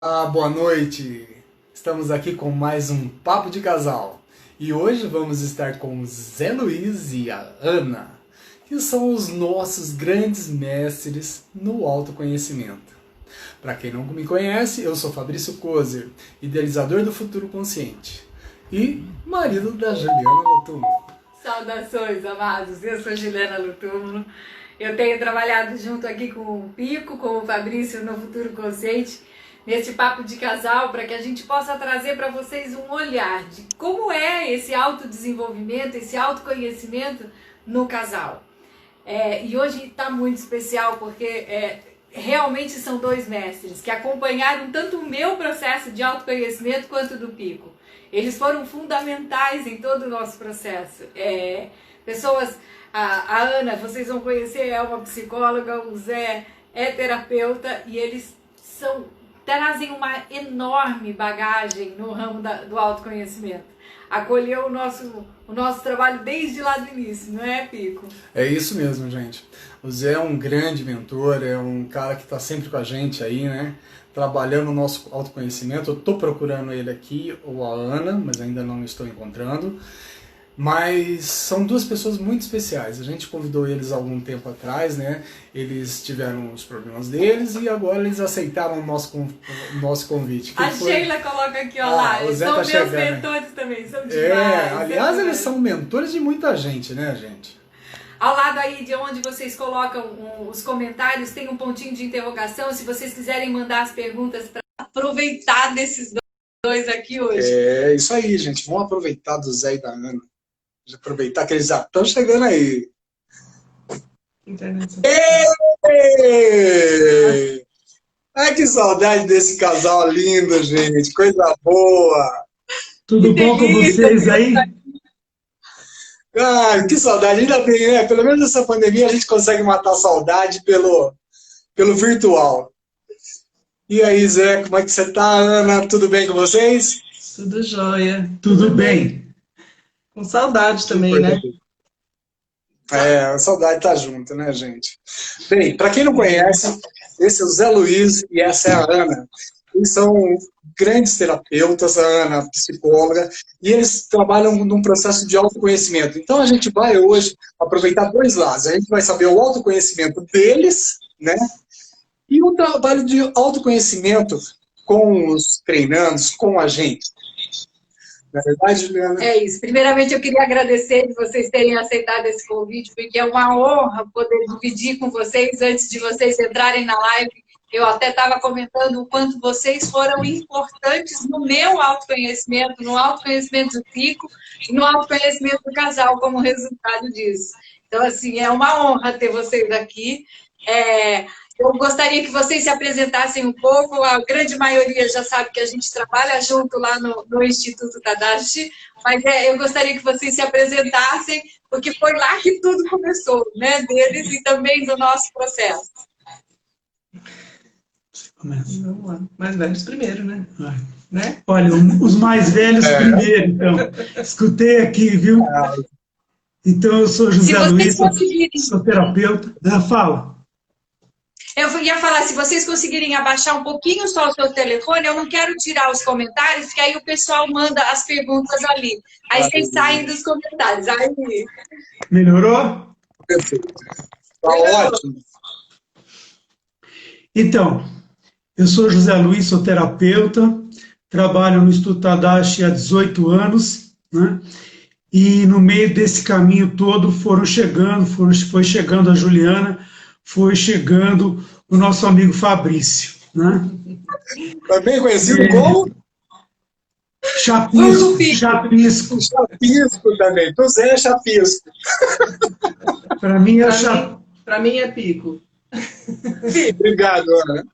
Boa noite! Estamos aqui com mais um Papo de Casal e hoje vamos estar com o Zé Luiz e a Ana, que são os nossos grandes mestres no autoconhecimento. Para quem não me conhece, eu sou Fabrício Kozer, idealizador do Futuro Consciente e marido da Juliana Lotuno. Saudações, amados! Eu sou Juliana Lotuno. Eu tenho trabalhado junto aqui com o Pico, com o Fabrício no Futuro Consciente, neste papo de casal, para que a gente possa trazer para vocês um olhar de como é esse autodesenvolvimento, esse autoconhecimento no casal. E hoje está muito especial porque realmente são dois mestres que acompanharam tanto o meu processo de autoconhecimento quanto o do Pico. Eles foram fundamentais em todo o nosso processo. A Ana, vocês vão conhecer, é uma psicóloga, o Zé é terapeuta e eles trazem uma enorme bagagem no ramo do autoconhecimento. Acolheu o nosso trabalho desde lá do início, não é, Pico? É isso mesmo, gente. O Zé é um grande mentor, é um cara que está sempre com a gente aí, né? Trabalhando o nosso autoconhecimento. Eu estou procurando ele aqui, ou a Ana, mas ainda não estou encontrando. Mas são duas pessoas muito especiais. A gente convidou eles há algum tempo atrás, né? Eles tiveram os problemas deles e agora eles aceitaram o nosso convite. A Sheila coloca aqui, ó lá, eles são meus mentores também, são demais. Aliás, eles são mentores de muita gente, né, gente? Ao lado aí de onde vocês colocam os comentários, tem um pontinho de interrogação, se vocês quiserem mandar as perguntas para aproveitar desses dois aqui hoje. É isso aí, gente. Vamos aproveitar do Zé e da Ana. Aproveitar que eles já estão chegando aí. Ei! Ai, que saudade desse casal lindo, gente. Coisa boa. Tudo bom com vocês aí? Ai, que saudade. Ainda bem, né? Pelo menos nessa pandemia a gente consegue matar a saudade pelo virtual. E aí, Zé, como é que você tá, Ana? Tudo bem com vocês? Tudo jóia. Tudo bem. Com saudade também, né? A saudade tá junto, né, gente? Bem, para quem não conhece, esse é o Zé Luiz e essa é a Ana. Eles são grandes terapeutas, a Ana, psicóloga, e eles trabalham num processo de autoconhecimento. Então a gente vai hoje aproveitar dois lados. A gente vai saber o autoconhecimento deles, né? E o trabalho de autoconhecimento com os treinandos, com a gente. Na verdade, Juliana? É isso. Primeiramente, eu queria agradecer de vocês terem aceitado esse convite, porque é uma honra poder dividir com vocês antes de vocês entrarem na live. Eu até estava comentando o quanto vocês foram importantes no meu autoconhecimento, no autoconhecimento do Pico e no autoconhecimento do casal, como resultado disso. Então, assim, é uma honra ter vocês aqui. Eu gostaria que vocês se apresentassem um pouco. A grande maioria já sabe que a gente trabalha junto lá no Instituto Tadashi, mas eu gostaria que vocês se apresentassem, porque foi lá que tudo começou, né? Deles e também do nosso processo. Vamos lá. Mais velhos primeiro, né? Olha, os mais velhos primeiro, então. Escutei aqui, viu? Então, eu sou José Luiz, sou terapeuta. Fala. Eu ia falar, se vocês conseguirem abaixar um pouquinho só o seu telefone, eu não quero tirar os comentários, porque aí o pessoal manda as perguntas ali. Aí vocês saem dos comentários. Aí... Melhorou? Perfeito. Tá ótimo. Então, eu sou José Luiz, sou terapeuta, trabalho no Instituto Tadashi há 18 anos, né? E no meio desse caminho todo foi chegando a Juliana, foi chegando o nosso amigo Fabrício, né? Também conhecido como? Chapisco. Chapisco. Chapisco também. Então Zé é Chapisco. Para mim é Pico. Sim, obrigado, Ana.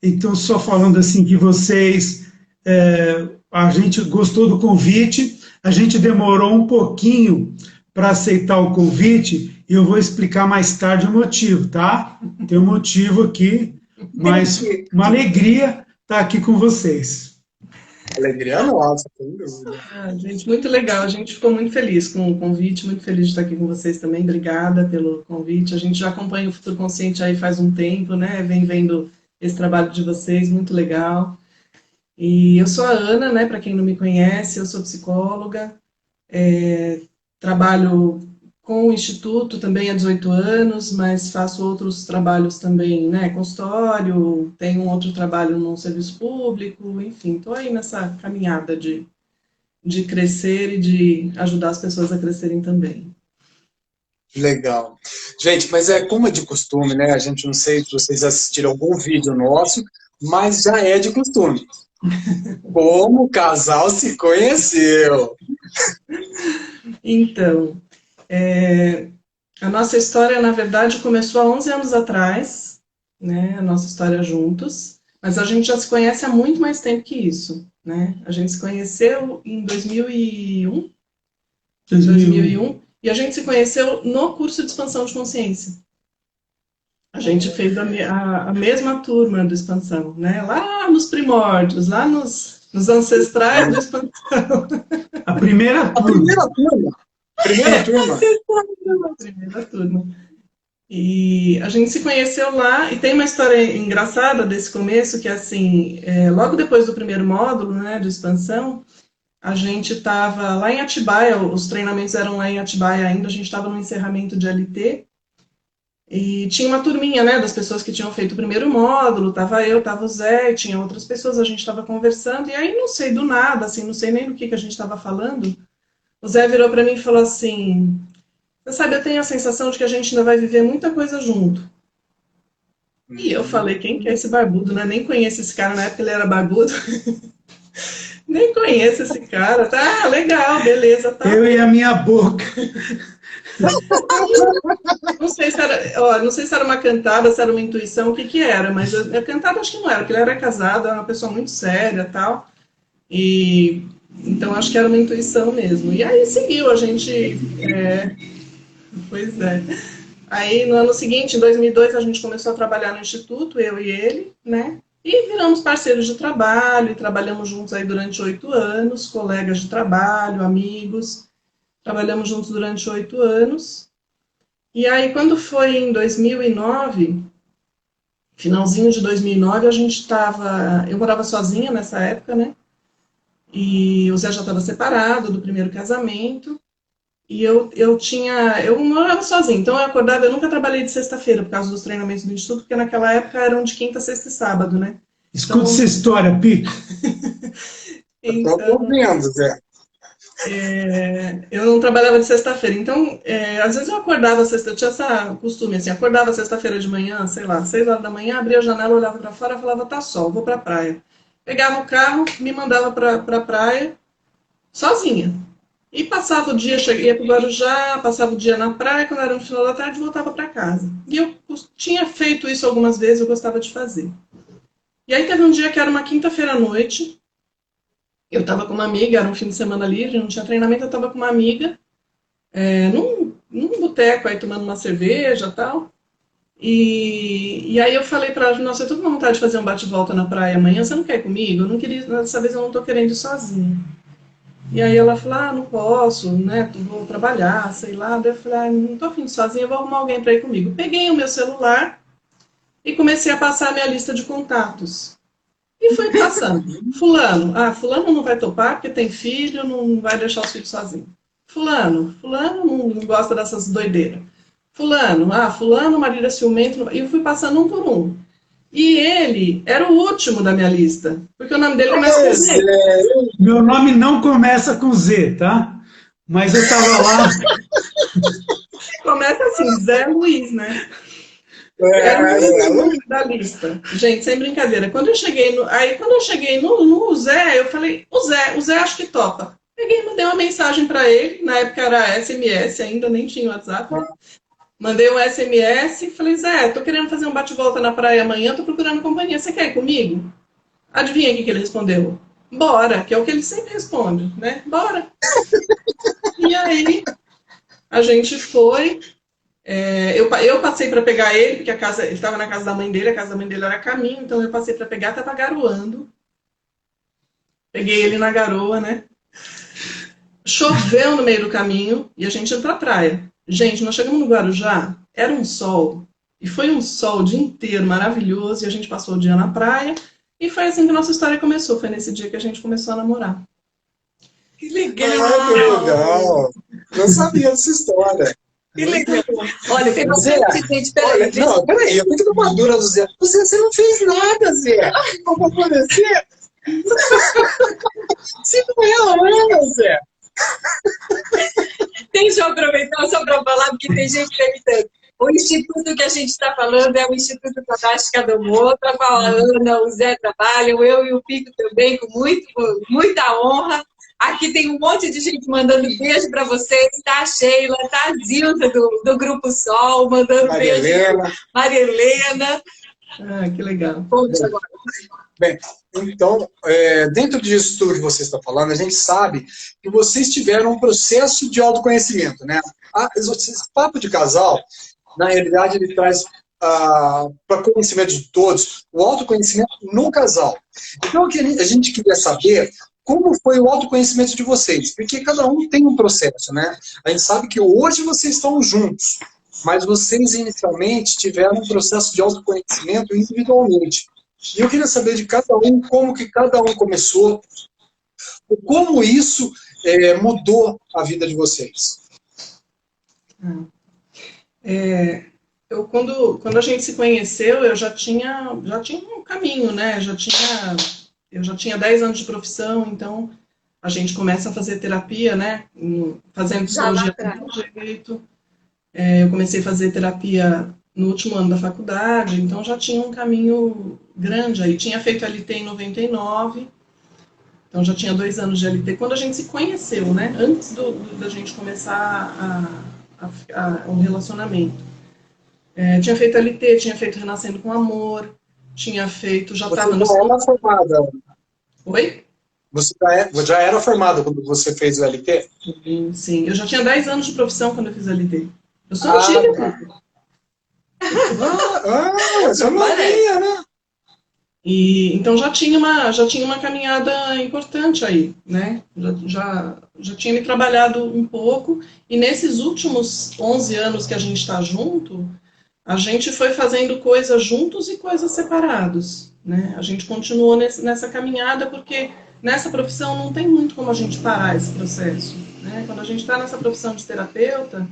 Então, só falando assim que vocês... a gente gostou do convite, a gente demorou um pouquinho para aceitar o convite, e eu vou explicar mais tarde o motivo, tá? Tem um motivo aqui, mas uma alegria estar aqui com vocês. Alegria nossa, sem dúvida. Ah, gente, muito legal. A gente ficou muito feliz com o convite, muito feliz de estar aqui com vocês também. Obrigada pelo convite. A gente já acompanha o Futuro Consciente aí faz um tempo, né? Vem vendo esse trabalho de vocês, muito legal. E eu sou a Ana, né? Para quem não me conhece, eu sou psicóloga, trabalho com o Instituto também há 18 anos, mas faço outros trabalhos também, né? Consultório, tenho um outro trabalho no serviço público, enfim, estou aí nessa caminhada de crescer e de ajudar as pessoas a crescerem também. Legal. Gente, mas é como é de costume, né? A gente não sei se vocês assistiram algum vídeo nosso, mas já é de costume. Como o casal se conheceu? Então, a nossa história, na verdade, começou há 11 anos atrás, né? A nossa história juntos, mas a gente já se conhece há muito mais tempo que isso, né? A gente se conheceu em 2001, 2001, e a gente se conheceu no curso de expansão de consciência. A gente fez a mesma turma do expansão, né? Lá nos primórdios, lá nos ancestrais do expansão. A primeira A turma. primeira turma. Primeira turma. A primeira turma. E a gente se conheceu lá, e tem uma história engraçada desse começo, que assim, logo depois do primeiro módulo, né, de expansão, a gente estava lá em Atibaia, os treinamentos eram lá em Atibaia ainda, a gente estava no encerramento de LT, e tinha uma turminha, né, das pessoas que tinham feito o primeiro módulo, estava eu, estava o Zé, e tinha outras pessoas, a gente estava conversando, e aí não sei do nada, assim, não sei nem do que a gente estava falando, o Zé virou para mim e falou assim: você sabe, eu tenho a sensação de que a gente ainda vai viver muita coisa junto. E eu falei, quem que é esse barbudo, né? Nem conheço esse cara, na época ele era barbudo. Nem conheço esse cara. Tá, legal, beleza, tá. Eu e a minha boca. Não sei se era, ó, não sei se era uma cantada, se era uma intuição, o que que era, mas a cantada acho que não era, porque ele era casado, era uma pessoa muito séria, tal. E então acho que era uma intuição mesmo. E aí seguiu, a gente, pois é. Aí, no ano seguinte, em 2002, a gente começou a trabalhar no Instituto, eu e ele, né? E viramos parceiros de trabalho, e trabalhamos juntos aí durante 8 anos, colegas de trabalho, amigos. Trabalhamos juntos durante 8 anos. E aí, quando foi em 2009, finalzinho de 2009, a gente estava... Eu morava sozinha nessa época, né? E o Zé já estava separado do primeiro casamento. E eu morava sozinha, então eu acordava, eu nunca trabalhei de sexta-feira por causa dos treinamentos do Instituto, porque naquela época eram de quinta, sexta e sábado, né? Escuta Então, essa história, Pico. Estou ouvindo, Zé. eu não trabalhava de sexta-feira, então às vezes eu acordava sexta, eu tinha esse costume assim, acordava sexta-feira de manhã, sei lá, 6 horas da manhã, abria a janela, olhava para fora e falava, tá sol, vou pra praia. Pegava o carro, me mandava pra praia, sozinha. E passava o dia, ia para o Guarujá, passava o dia na praia, quando era no final da tarde, voltava para casa. E eu tinha feito isso algumas vezes, eu gostava de fazer. E aí teve um dia que era uma quinta-feira à noite, eu estava com uma amiga, era um fim de semana livre, não tinha treinamento, eu estava com uma amiga, num boteco aí tomando uma cerveja e tal. E aí eu falei para ela, nossa, eu tô com vontade de fazer um bate-volta na praia amanhã, você não quer ir comigo? Eu não queria, dessa vez eu não estou querendo ir sozinha. E aí ela falou, não posso, né, vou trabalhar, sei lá. Daí eu falei, não tô afim de sozinha, vou arrumar alguém para ir comigo. Peguei o meu celular e comecei a passar a minha lista de contatos. E fui passando. Fulano não vai topar porque tem filho, não vai deixar os filhos sozinhos. Fulano não gosta dessas doideiras. Fulano, marido é ciumento. E eu fui passando um por um. E ele era o último da minha lista, porque o nome dele começa com Z. Meu nome não começa com Z, tá? Mas eu estava lá. Começa assim, Zé Luiz, né? Era o último da lista. Gente, sem brincadeira. Quando eu cheguei no Zé, eu falei, o Zé acho que topa. Peguei e mandei uma mensagem para ele, na época era SMS, ainda nem tinha WhatsApp, né? Mandei um SMS e falei, Zé, tô querendo fazer um bate-volta na praia amanhã, tô procurando companhia, você quer ir comigo? Adivinha o que ele respondeu? Bora, que é o que ele sempre responde, né? Bora. E aí, a gente foi, eu passei para pegar ele, porque ele estava na casa da mãe dele, a casa da mãe dele era a caminho, então eu passei para pegar, estava garoando. Peguei ele na garoa, né? Choveu no meio do caminho e a gente ia pra praia. Gente, nós chegamos no Guarujá, era um sol, e foi um sol o dia inteiro maravilhoso, e a gente passou o dia na praia, e foi assim que a nossa história começou, foi nesse dia que a gente começou a namorar. Que legal! Ah, que legal! Não sabia dessa história. Que legal! Olha, tem Zé, bastante gente, olha, não, peraí, eu fico numa dura do Zé. Você não fez nada, Zé. Como acontecer? Você não é a Ana, Zé. Deixa eu aproveitar só para falar, porque tem gente perguntando. O instituto que a gente está falando é o Instituto Fantástica do Humor, para qual a Ana, o Zé trabalham, eu e o Pico também, com muita honra. Aqui tem um monte de gente mandando beijo para vocês. Tá a Sheila, tá a Zilda do Grupo Sol, mandando Maria beijo. Helena. Maria Helena. Ah, que legal. Conte agora. Bem, então, dentro disso tudo que você está falando, a gente sabe que vocês tiveram um processo de autoconhecimento, né? Esse papo de casal, na realidade, ele traz para conhecimento de todos o autoconhecimento no casal. Então, a gente queria saber como foi o autoconhecimento de vocês, porque cada um tem um processo, né? A gente sabe que hoje vocês estão juntos, mas vocês inicialmente tiveram um processo de autoconhecimento individualmente. E eu queria saber de cada um, como que cada um começou, como isso mudou a vida de vocês. Quando a gente se conheceu, eu já tinha um caminho, né? Eu já tinha 10 anos de profissão, então a gente começa a fazer terapia, né? Fazendo psicologia do jeito. Eu comecei a fazer terapia no último ano da faculdade, então já tinha um caminho grande aí. Tinha feito LT em 99, então já tinha 2 anos de LT. Quando a gente se conheceu, né? Antes da gente começar um relacionamento. Tinha feito LT, tinha feito Renascendo com Amor, tinha feito... Já estava no... Você já era formada? Oi? Você já era formada quando você fez o LT? Sim, eu já tinha 10 anos de profissão quando eu fiz LT. Eu sou antiga. Você não novinha, né? E, então já tinha uma caminhada importante aí, né? Já tinha me trabalhado um pouco, e nesses últimos 11 anos que a gente está junto, a gente foi fazendo coisas juntos e coisas separados, né? A gente continuou nessa caminhada, porque nessa profissão não tem muito como a gente parar esse processo, né? Quando a gente está nessa profissão de terapeuta,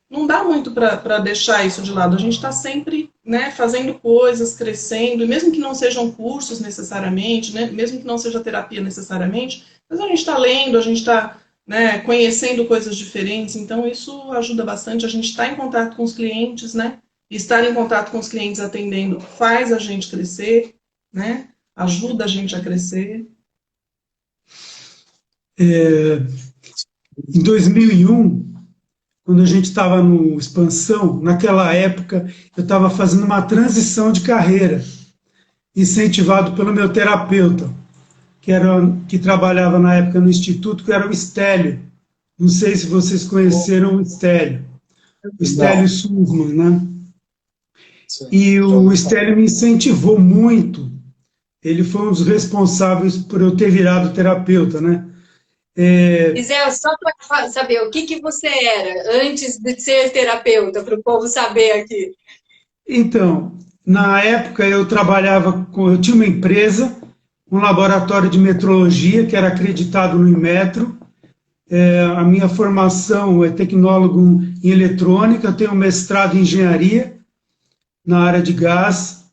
não dá muito para deixar isso de lado. A gente está sempre, né, fazendo coisas, crescendo, e mesmo que não sejam cursos necessariamente, né, mesmo que não seja terapia necessariamente, mas a gente está lendo, a gente está, né, conhecendo coisas diferentes, então isso ajuda bastante. A gente está em contato com os clientes, né, e estar em contato com os clientes atendendo faz a gente crescer, né, ajuda a gente a crescer. Em 2001, quando a gente estava no Expansão, naquela época eu estava fazendo uma transição de carreira, incentivado pelo meu terapeuta, que trabalhava na época no Instituto, que era o Stélio. Não sei se vocês conheceram o Stélio. O Stélio Sussman, né? Sim. E o Stélio me incentivou muito. Ele foi um dos responsáveis por eu ter virado terapeuta, né? Isel, só para saber, o que você era antes de ser terapeuta, para o povo saber aqui? Então, na época eu tinha uma empresa, um laboratório de metrologia, que era acreditado no Inmetro. A minha formação é tecnólogo em eletrônica, eu tenho um mestrado em engenharia na área de gás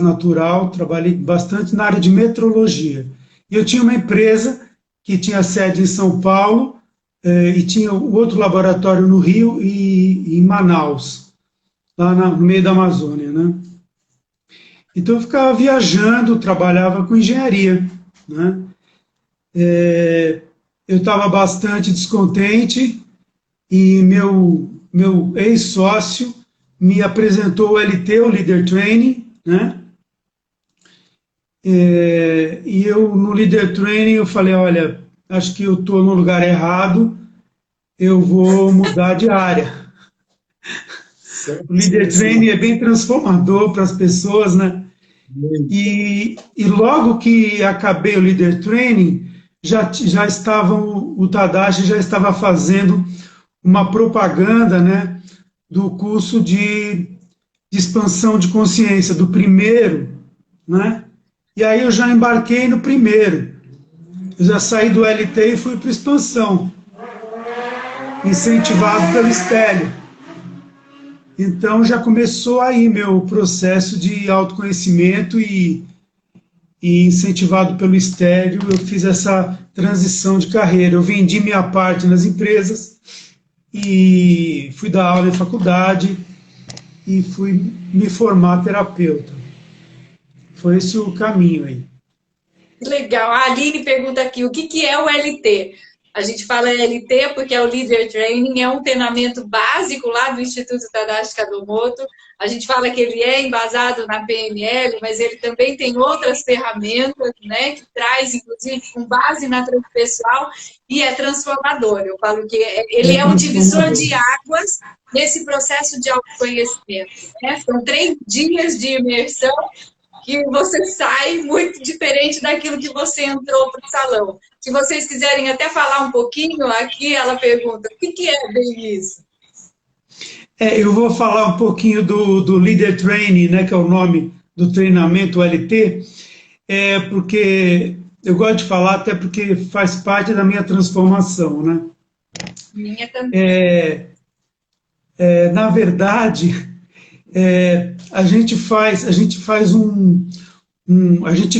natural, trabalhei bastante na área de metrologia. E eu tinha uma empresa que tinha sede em São Paulo, e tinha outro laboratório no Rio e em Manaus, lá no meio da Amazônia, né? Então eu ficava viajando, trabalhava com engenharia, né? Eu estava bastante descontente, e meu ex-sócio me apresentou o LT, o Leader Training, né? E eu, no Leader Training, eu falei, olha, acho que eu estou no lugar errado, eu vou mudar de área. O Leader Training é bem transformador para as pessoas, né? E logo que acabei o Leader Training, já estavam, o Tadashi já estava fazendo uma propaganda, né, do curso de expansão de consciência, do primeiro, né? E aí eu já embarquei no primeiro. Eu já saí do LT e fui para expansão, incentivado pelo Estélio. Então já começou aí meu processo de autoconhecimento e incentivado pelo Estélio, eu fiz essa transição de carreira. Eu vendi minha parte nas empresas e fui dar aula em faculdade e fui me formar terapeuta. Foi esse o caminho aí. Legal. A Aline pergunta aqui, o que é o LT? A gente fala LT porque é o Leader Training, é um treinamento básico lá do Instituto Tadashi Kadomoto. A gente fala que ele é embasado na PNL, mas ele também tem outras ferramentas, né, que traz, inclusive, com base na transpessoal e é transformador. Eu falo que ele é um divisor de águas nesse processo de autoconhecimento, né? São 3 dias de imersão que você sai muito diferente daquilo que você entrou para o salão. Se vocês quiserem até falar um pouquinho, aqui ela pergunta, o que é bem isso? Eu vou falar um pouquinho do Leader Training, né, que é o nome do treinamento LT, porque eu gosto de falar até porque faz parte da minha transformação, né? Minha também. Na verdade, a gente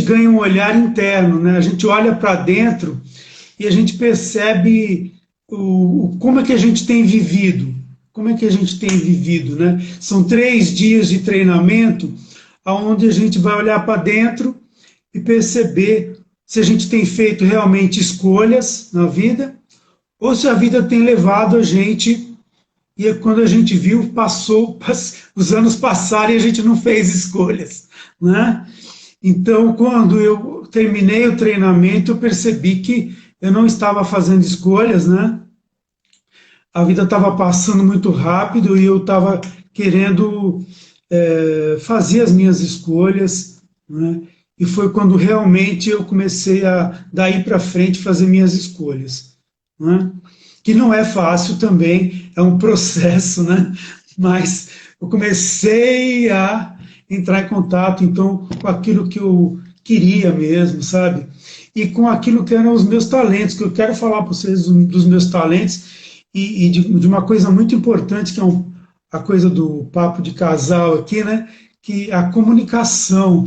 ganha um olhar interno, né? A gente olha para dentro e a gente percebe como é que a gente tem vivido, né? São 3 dias de treinamento onde a gente vai olhar para dentro e perceber se a gente tem feito realmente escolhas na vida ou se a vida tem levado a gente. E quando a gente viu, os anos passaram e a gente não fez escolhas, né? Então, quando eu terminei o treinamento, eu percebi que eu não estava fazendo escolhas, né? A vida estava passando muito rápido e eu estava querendo fazer as minhas escolhas, né? E foi quando realmente eu comecei a, daí para frente, fazer minhas escolhas, né? Que não é fácil também, é um processo, né? Mas eu comecei a entrar em contato, então, com aquilo que eu queria mesmo, sabe? E com aquilo que eram os meus talentos, que eu quero falar para vocês dos meus talentos e de uma coisa muito importante, que é a coisa do papo de casal aqui, né? Que é a comunicação,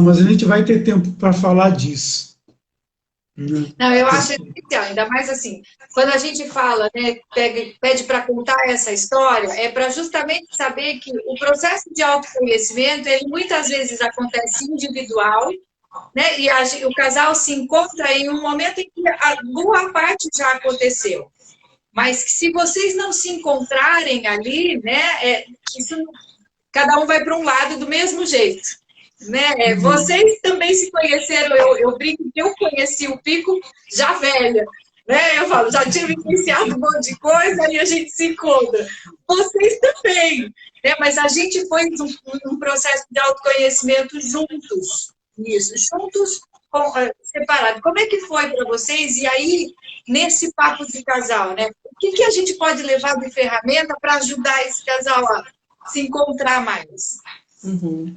mas a gente vai ter tempo para falar disso. Não, eu acho essencial, ainda mais assim, quando a gente fala, né, pede para contar essa história, é para justamente saber que o processo de autoconhecimento, ele muitas vezes acontece individual, né, e o casal se encontra em um momento em que a boa parte já aconteceu. Mas que se vocês não se encontrarem ali, né, cada um vai para um lado do mesmo jeito. Né? Vocês também se conheceram, eu brinco que eu conheci o Pico já velha, né? Eu falo, já tinha iniciado um monte de coisa e a gente se encontra. Vocês também, né? Mas a gente foi um processo de autoconhecimento juntos, juntos, separados. Como é que foi para vocês? E aí, nesse papo de casal, né? O que a gente pode levar de ferramenta para ajudar esse casal a se encontrar mais? Uhum.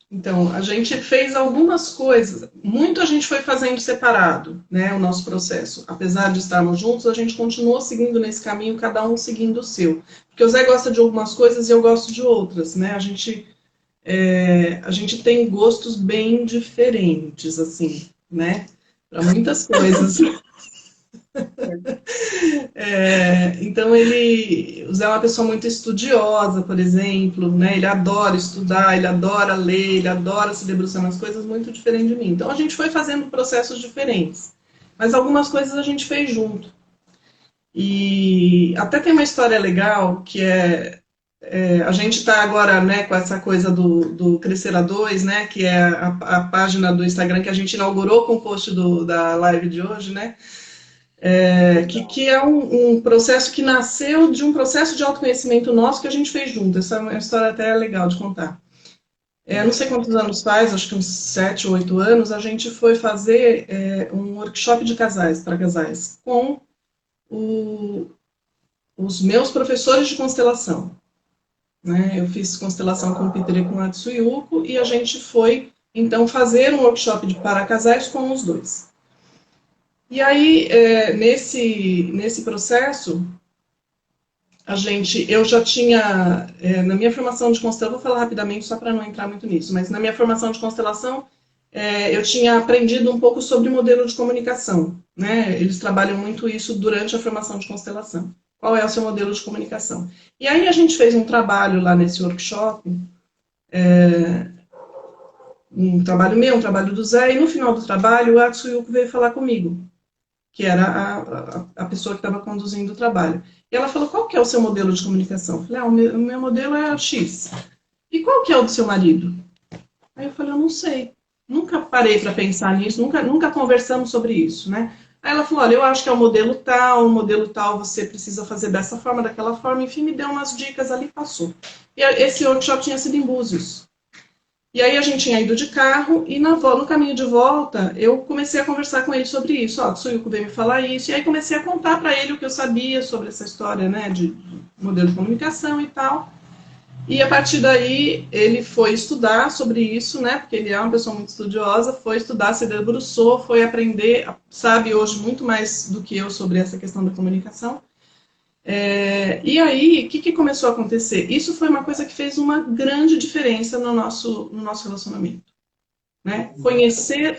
Então, a gente fez algumas coisas, muito a gente foi fazendo separado, né, o nosso processo. Apesar de estarmos juntos, a gente continuou seguindo nesse caminho, cada um seguindo o seu. Porque o Zé gosta de algumas coisas e eu gosto de outras, né, a gente tem gostos bem diferentes, assim, né, para muitas coisas. Então o Zé é uma pessoa muito estudiosa, por exemplo, né? Ele adora estudar, ele adora ler, ele adora se debruçar nas coisas, muito diferente de mim. Então a gente foi fazendo processos diferentes, mas algumas coisas a gente fez junto. E até tem uma história legal que a gente está agora, né, com essa coisa do Crescer a 2, né, que é a página do Instagram que a gente inaugurou com o post da live de hoje, né? Que é um processo que nasceu de um processo de autoconhecimento nosso que a gente fez junto. Essa é uma história até legal de contar. não sei quantos anos faz, acho que uns 7 ou 8 anos, a gente foi fazer um workshop de casais, para casais, com os meus professores de constelação. Né? Eu fiz constelação com o Peter e com a Tsuyuko, e a gente foi, então, fazer um workshop para casais com os dois. E aí, nesse processo, eu já tinha, na minha formação de constelação, vou falar rapidamente só para não entrar muito nisso, mas na minha formação de constelação, eu tinha aprendido um pouco sobre modelo de comunicação, né? Eles trabalham muito isso durante a formação de constelação. Qual é o seu modelo de comunicação? E aí a gente fez um trabalho lá nesse workshop, um trabalho meu, um trabalho do Zé, e no final do trabalho a Tsuyuko veio falar comigo, que era a pessoa que estava conduzindo o trabalho. E ela falou, qual que é o seu modelo de comunicação? Eu falei, o meu modelo é X. E qual que é o do seu marido? Aí eu falei, eu não sei. Nunca parei para pensar nisso, nunca conversamos sobre isso, né? Aí ela falou, olha, eu acho que é o modelo tal você precisa fazer dessa forma, daquela forma, enfim, me deu umas dicas ali, passou. E esse workshop tinha sido em Búzios. E aí a gente tinha ido de carro, e no caminho de volta, eu comecei a conversar com ele sobre isso. Ó, o Tsuyuko veio me falar isso, e aí comecei a contar para ele o que eu sabia sobre essa história, né, de modelo de comunicação e tal. E a partir daí, ele foi estudar sobre isso, né, porque ele é uma pessoa muito estudiosa, foi estudar, se debruçou, foi aprender, sabe hoje muito mais do que eu sobre essa questão da comunicação. E aí, o que começou a acontecer? Isso foi uma coisa que fez uma grande diferença no nosso relacionamento. Né? Conhecer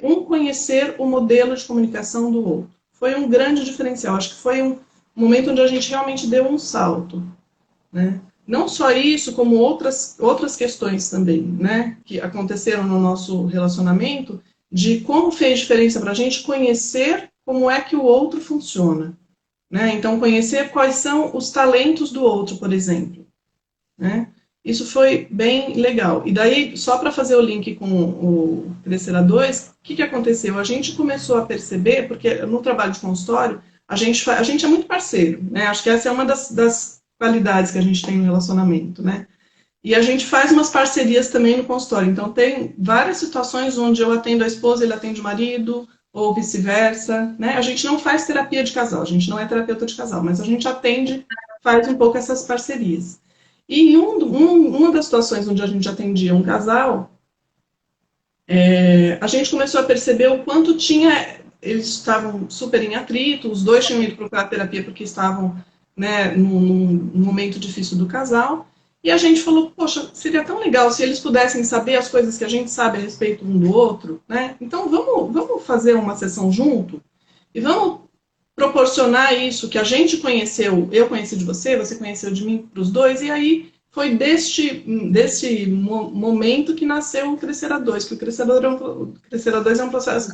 o modelo de comunicação do outro. Foi um grande diferencial. Acho que foi um momento onde a gente realmente deu um salto. Né? Não só isso, como outras questões também, né? Que aconteceram no nosso relacionamento, de como fez diferença para a gente conhecer como é que o outro funciona. Né? Então, conhecer quais são os talentos do outro, por exemplo. Né? Isso foi bem legal. E daí, só para fazer o link com o Crescer a 2, o que aconteceu? A gente começou a perceber, porque no trabalho de consultório, a gente é muito parceiro. Né? Acho que essa é uma das qualidades que a gente tem no relacionamento. Né? E a gente faz umas parcerias também no consultório. Então, tem várias situações onde eu atendo a esposa, ele atende o marido, ou vice-versa, né? A gente não faz terapia de casal, a gente não é terapeuta de casal, mas a gente faz um pouco essas parcerias. E em uma das situações onde a gente atendia um casal, a gente começou a perceber o quanto eles estavam super em atrito, os dois tinham ido procurar terapia porque estavam, né, num momento difícil do casal, e a gente falou, poxa, seria tão legal se eles pudessem saber as coisas que a gente sabe a respeito um do outro, né? Então vamos fazer uma sessão junto e vamos proporcionar isso que a gente conheceu, eu conheci de você conheceu de mim, para os dois, e aí foi deste momento que nasceu o Crescer a 2, que o Crescer a 2 é um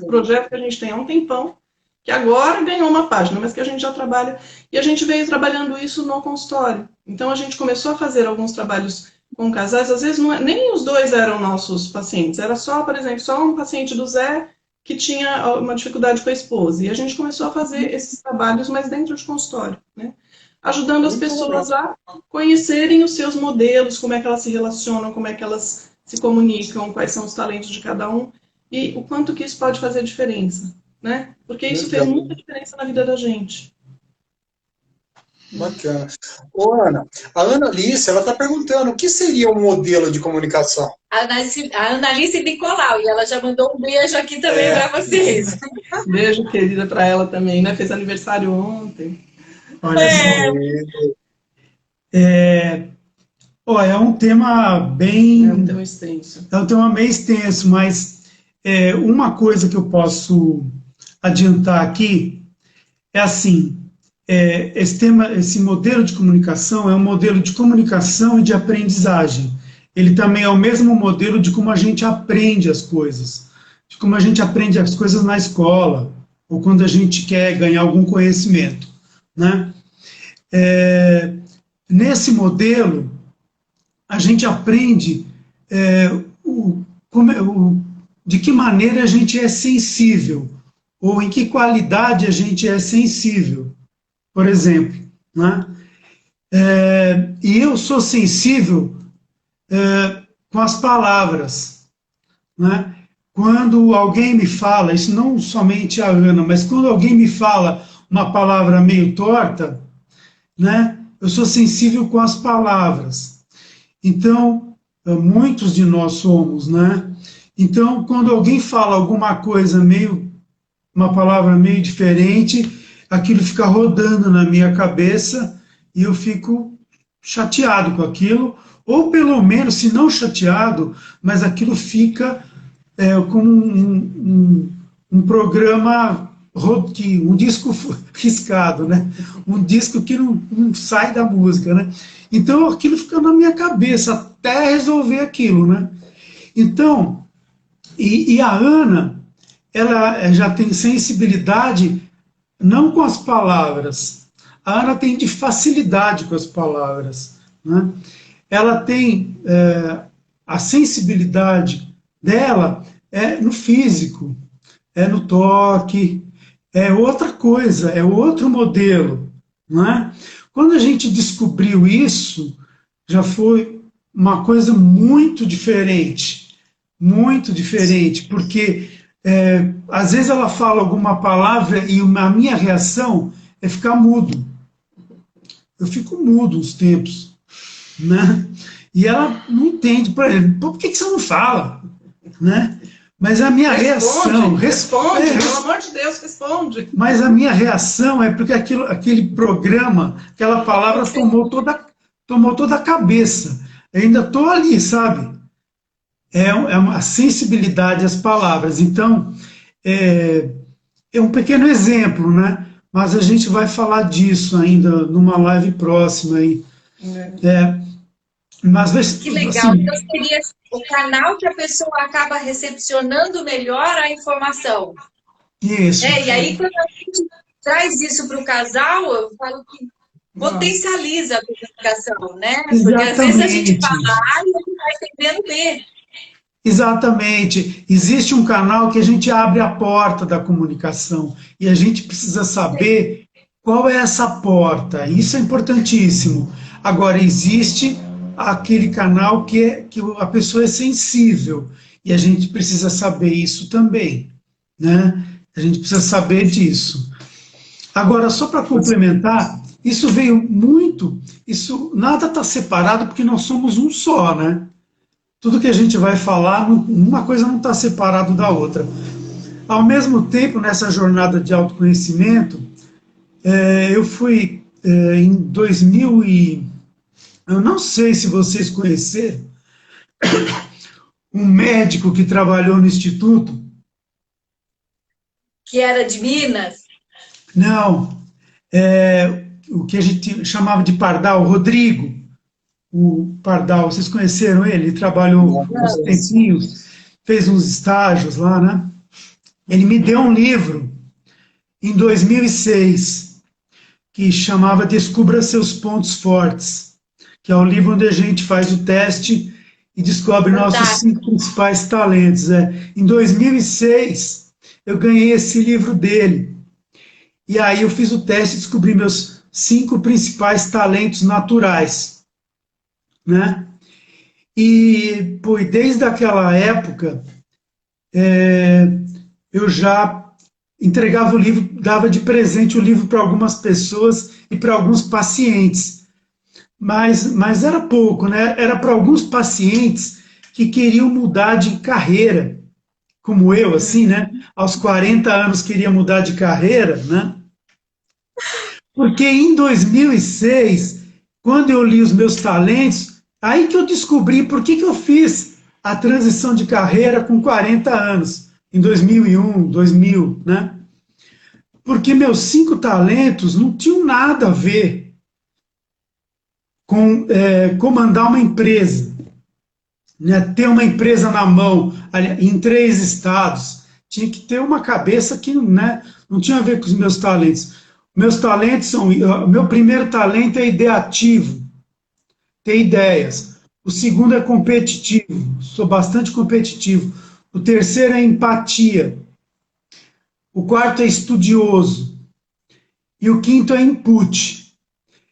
projeto que a gente tem há um tempão, que agora ganhou uma página, mas que a gente já trabalha, e a gente veio trabalhando isso no consultório. Então, a gente começou a fazer alguns trabalhos com casais, às vezes nem os dois eram nossos pacientes, era só, por exemplo, só um paciente do Zé que tinha uma dificuldade com a esposa, e a gente começou a fazer esses trabalhos, mas dentro de consultório, né? Ajudando as pessoas a conhecerem os seus modelos, como é que elas se relacionam, como é que elas se comunicam, quais são os talentos de cada um, e o quanto que isso pode fazer diferença. Né? Porque isso fez muita diferença na vida da gente. Bacana. Ô, Ana, a Ana Alice, ela está perguntando o que seria um modelo de comunicação? A Ana Alice Nicolau, e ela já mandou um beijo aqui também para vocês. Beijo, querida, para ela também, né? Fez aniversário ontem. Olha só. É um tema bem... É um tema extenso. É um tema meio extenso, mas uma coisa que eu posso adiantar aqui é assim, esse modelo de comunicação é um modelo de comunicação e de aprendizagem. Ele também é o mesmo modelo de como a gente aprende as coisas, de como a gente aprende as coisas na escola, ou quando a gente quer ganhar algum conhecimento. Né? Nesse modelo, a gente aprende de que maneira a gente é sensível, ou em que qualidade a gente é sensível, por exemplo. Né? E eu sou sensível com as palavras, né? Quando alguém me fala, isso não somente a Ana, mas quando alguém me fala uma palavra meio torta, né? Eu sou sensível com as palavras. Então, muitos de nós somos, né? Então, quando alguém fala alguma coisa uma palavra meio diferente, aquilo fica rodando na minha cabeça e eu fico chateado com aquilo, ou pelo menos, se não chateado, mas aquilo fica como um programa, um disco riscado, né? Um disco que não sai da música, né? Então aquilo fica na minha cabeça até resolver aquilo, né? Então, e a Ana, ela já tem sensibilidade não com as palavras. A Ana tem de facilidade com as palavras, né? Ela tem a sensibilidade dela no físico, no toque, é outra coisa, é outro modelo, né? Quando a gente descobriu isso, já foi uma coisa muito diferente, porque às vezes ela fala alguma palavra e a minha reação é ficar mudo. Eu fico mudo uns tempos, né? E ela não entende, por exemplo, por que você não fala? Né? Mas a minha reação... Responde, pelo amor de Deus, responde. Mas a minha reação é porque aquele programa, aquela palavra tomou toda a cabeça. Eu ainda estou ali, sabe? É uma sensibilidade às palavras. Então, é um pequeno exemplo, né? Mas a gente vai falar disso ainda numa live próxima aí. Mas que legal. Assim, então seria o canal que a pessoa acaba recepcionando melhor a informação. Isso. E aí, quando a gente traz isso para o casal, eu falo que potencializa a comunicação, né? Exatamente. Porque às vezes a gente fala A e a gente está entendendo B. Exatamente. Existe um canal que a gente abre a porta da comunicação e a gente precisa saber qual é essa porta. Isso é importantíssimo. Agora, existe aquele canal que a pessoa é sensível e a gente precisa saber isso também, né? A gente precisa saber disso. Agora, só para complementar, isso veio muito, nada está separado porque nós somos um só, né? Tudo que a gente vai falar, uma coisa não está separado da outra. Ao mesmo tempo, nessa jornada de autoconhecimento, eu fui em 2000 eu não sei se vocês conheceram um médico que trabalhou no Instituto. Que era de Minas? Não, o que a gente chamava de Pardal, Rodrigo, o Pardal, vocês conheceram ele? Ele trabalhou uns tempinhos, fez uns estágios lá, né? Ele me deu um livro em 2006 que chamava Descubra Seus Pontos Fortes, que é o livro onde a gente faz o teste e descobre nossos 5 principais talentos. Em 2006, eu ganhei esse livro dele. E aí eu fiz o teste e descobri meus 5 principais talentos naturais, né? E desde aquela época, eu já entregava o livro, dava de presente o livro para algumas pessoas e para alguns pacientes. Mas era pouco, né? Era para alguns pacientes que queriam mudar de carreira, como eu, assim, né? Aos 40 anos queria mudar de carreira, né? Porque em 2006, quando eu li os meus talentos, aí que eu descobri por que eu fiz a transição de carreira com 40 anos, em 2001, 2000, né? Porque meus 5 talentos não tinham nada a ver com comandar uma empresa, né, ter uma empresa na mão, em 3 estados. Tinha que ter uma cabeça que, né, não tinha a ver com os meus talentos. Meus talentos são... Meu primeiro talento é ideativo, ter ideias. O segundo é competitivo, sou bastante competitivo. O terceiro é empatia. O quarto é estudioso. E o quinto é input.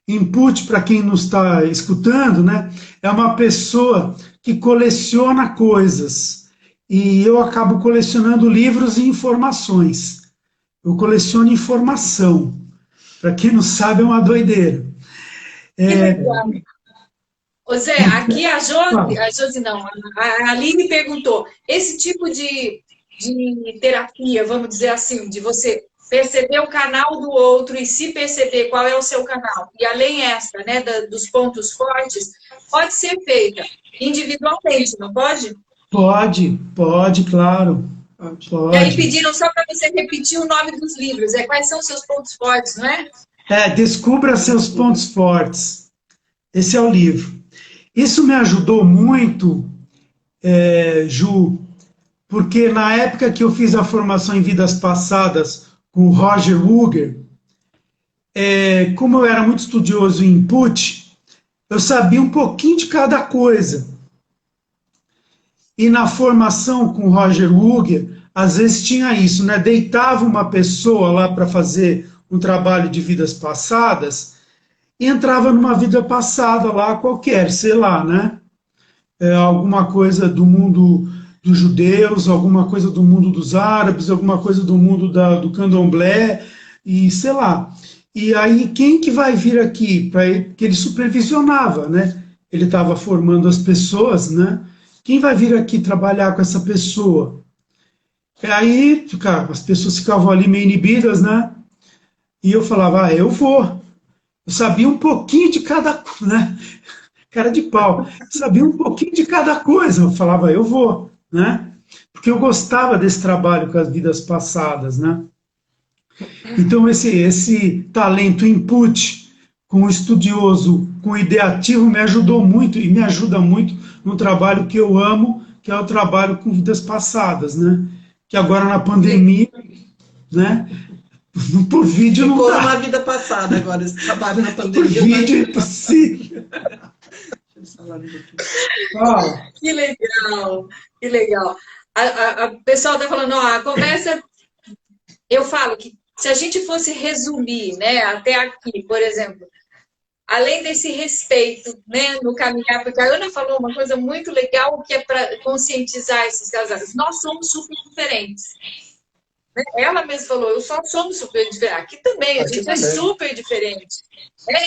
Input, para quem não está escutando, né, é uma pessoa que coleciona coisas. E eu acabo colecionando livros e informações. Eu coleciono informação. Para quem não sabe, é uma doideira. Ô Zé, aqui a Josi não, a Aline perguntou, esse tipo de terapia, vamos dizer assim, de você perceber o canal do outro e se perceber qual é o seu canal, e além essa, né, dos pontos fortes, pode ser feita individualmente, não pode? Pode, claro. E aí pediram só para você repetir o nome dos livros, quais são os seus pontos fortes, não é? Descubra seus pontos fortes. Esse é o livro. Isso me ajudou muito, Ju, porque na época que eu fiz a formação em vidas passadas com o Roger Ruger, como eu era muito estudioso em input, eu sabia um pouquinho de cada coisa. E na formação com o Roger Ruger, às vezes tinha isso, né? Deitava uma pessoa lá para fazer um trabalho de vidas passadas e entrava numa vida passada lá qualquer, sei lá, né? Alguma coisa do mundo dos judeus, alguma coisa do mundo dos árabes, alguma coisa do mundo do candomblé, e sei lá. E aí, quem que vai vir aqui? Que ele supervisionava, né? Ele estava formando as pessoas, né? Quem vai vir aqui trabalhar com essa pessoa? E aí, as pessoas ficavam ali meio inibidas, né? E eu falava, eu vou. Eu sabia um pouquinho de cada, né? Cara de pau. Eu sabia um pouquinho de cada coisa. Eu falava, eu vou, né? Porque eu gostava desse trabalho com as vidas passadas, né? Então, esse talento input com o estudioso, com o ideativo, me ajudou muito e me ajuda muito no trabalho que eu amo, que é o trabalho com vidas passadas, né? Que agora na pandemia, né? Por vídeo não dá. Uma vida passada agora, esse trabalho na pandemia. Por vídeo é impossível. Que legal, que legal. O pessoal está falando, ó, a conversa, eu falo que se a gente fosse resumir, né, até aqui, por exemplo, além desse respeito, né, no caminhar, porque a Ana falou uma coisa muito legal que é para conscientizar esses casais. Nós somos super diferentes. Ela mesma falou, eu só somos super diferentes. Aqui também, a gente é super diferente.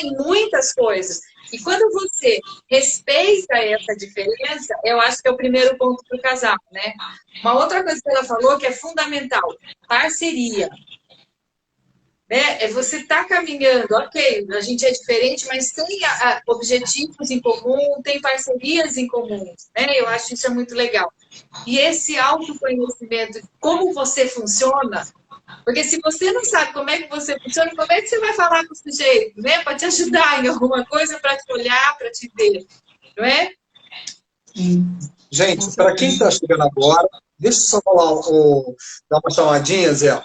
Em muitas coisas. E quando você respeita essa diferença, eu acho que é o primeiro ponto para o casal, né? Uma outra coisa que ela falou que é fundamental, parceria. Você está caminhando, ok, a gente é diferente, mas tem objetivos em comum, tem parcerias em comum, né? Eu acho isso é muito legal. E esse autoconhecimento, como você funciona, porque se você não sabe como é que você funciona, como é que você vai falar com o sujeito, né? Para te ajudar em alguma coisa, para te olhar, para te ver, não é? Gente, para quem está chegando agora, deixa eu só falar, dar uma chamadinha, Zé.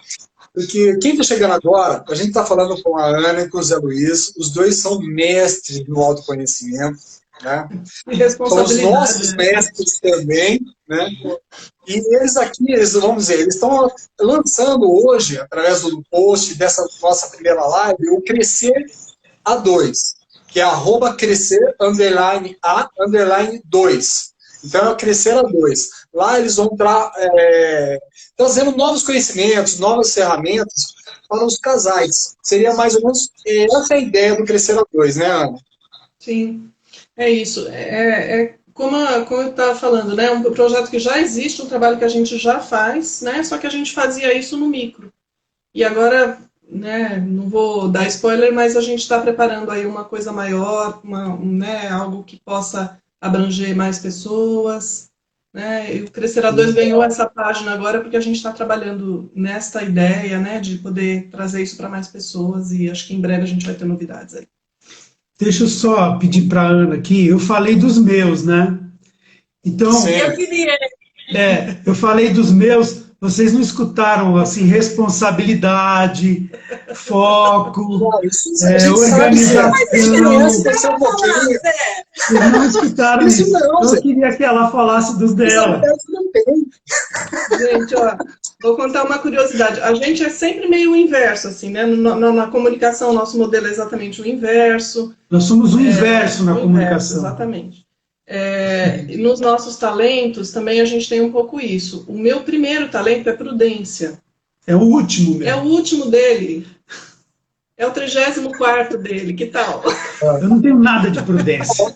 Porque quem está chegando agora, a gente está falando com a Ana e com o Zé Luiz, os dois são mestres no autoconhecimento, né? São os nossos mestres também, né? E eles aqui, vamos dizer, eles estão lançando hoje, através do post dessa nossa primeira live, o Crescer A2, que é @crescer_a_2. Então, é o Crescer A2. Lá eles vão trazendo novos conhecimentos, novas ferramentas para os casais. Seria mais ou menos essa a ideia do Crescer A2, né, Ana? Sim, é isso. Como eu estava falando, né? Um projeto que já existe, um trabalho que a gente já faz, né? Só que a gente fazia isso no micro. E agora, né? Não vou dar spoiler, mas a gente está preparando aí uma coisa maior, né? Algo que possa abranger mais pessoas, né? E o Crescer A2 ganhou essa página agora porque a gente está trabalhando nesta ideia, né? De poder trazer isso para mais pessoas e acho que em breve a gente vai ter novidades aí. Deixa eu só pedir para a Ana aqui, eu falei dos meus, né? Então, eu queria. Eu falei dos meus, vocês não escutaram, assim, responsabilidade, foco, organização. Vocês não escutaram isso. Eu queria que ela falasse dos dela. Gente, ó, vou contar uma curiosidade. A gente é sempre meio o inverso, assim, né? Na comunicação, nosso modelo é exatamente o inverso. Nós somos o inverso na comunicação. Exatamente. Nos nossos talentos também a gente tem um pouco isso. O meu primeiro talento é prudência. É o último mesmo. É o último dele. É o 34º dele, que tal? Eu não tenho nada de prudência.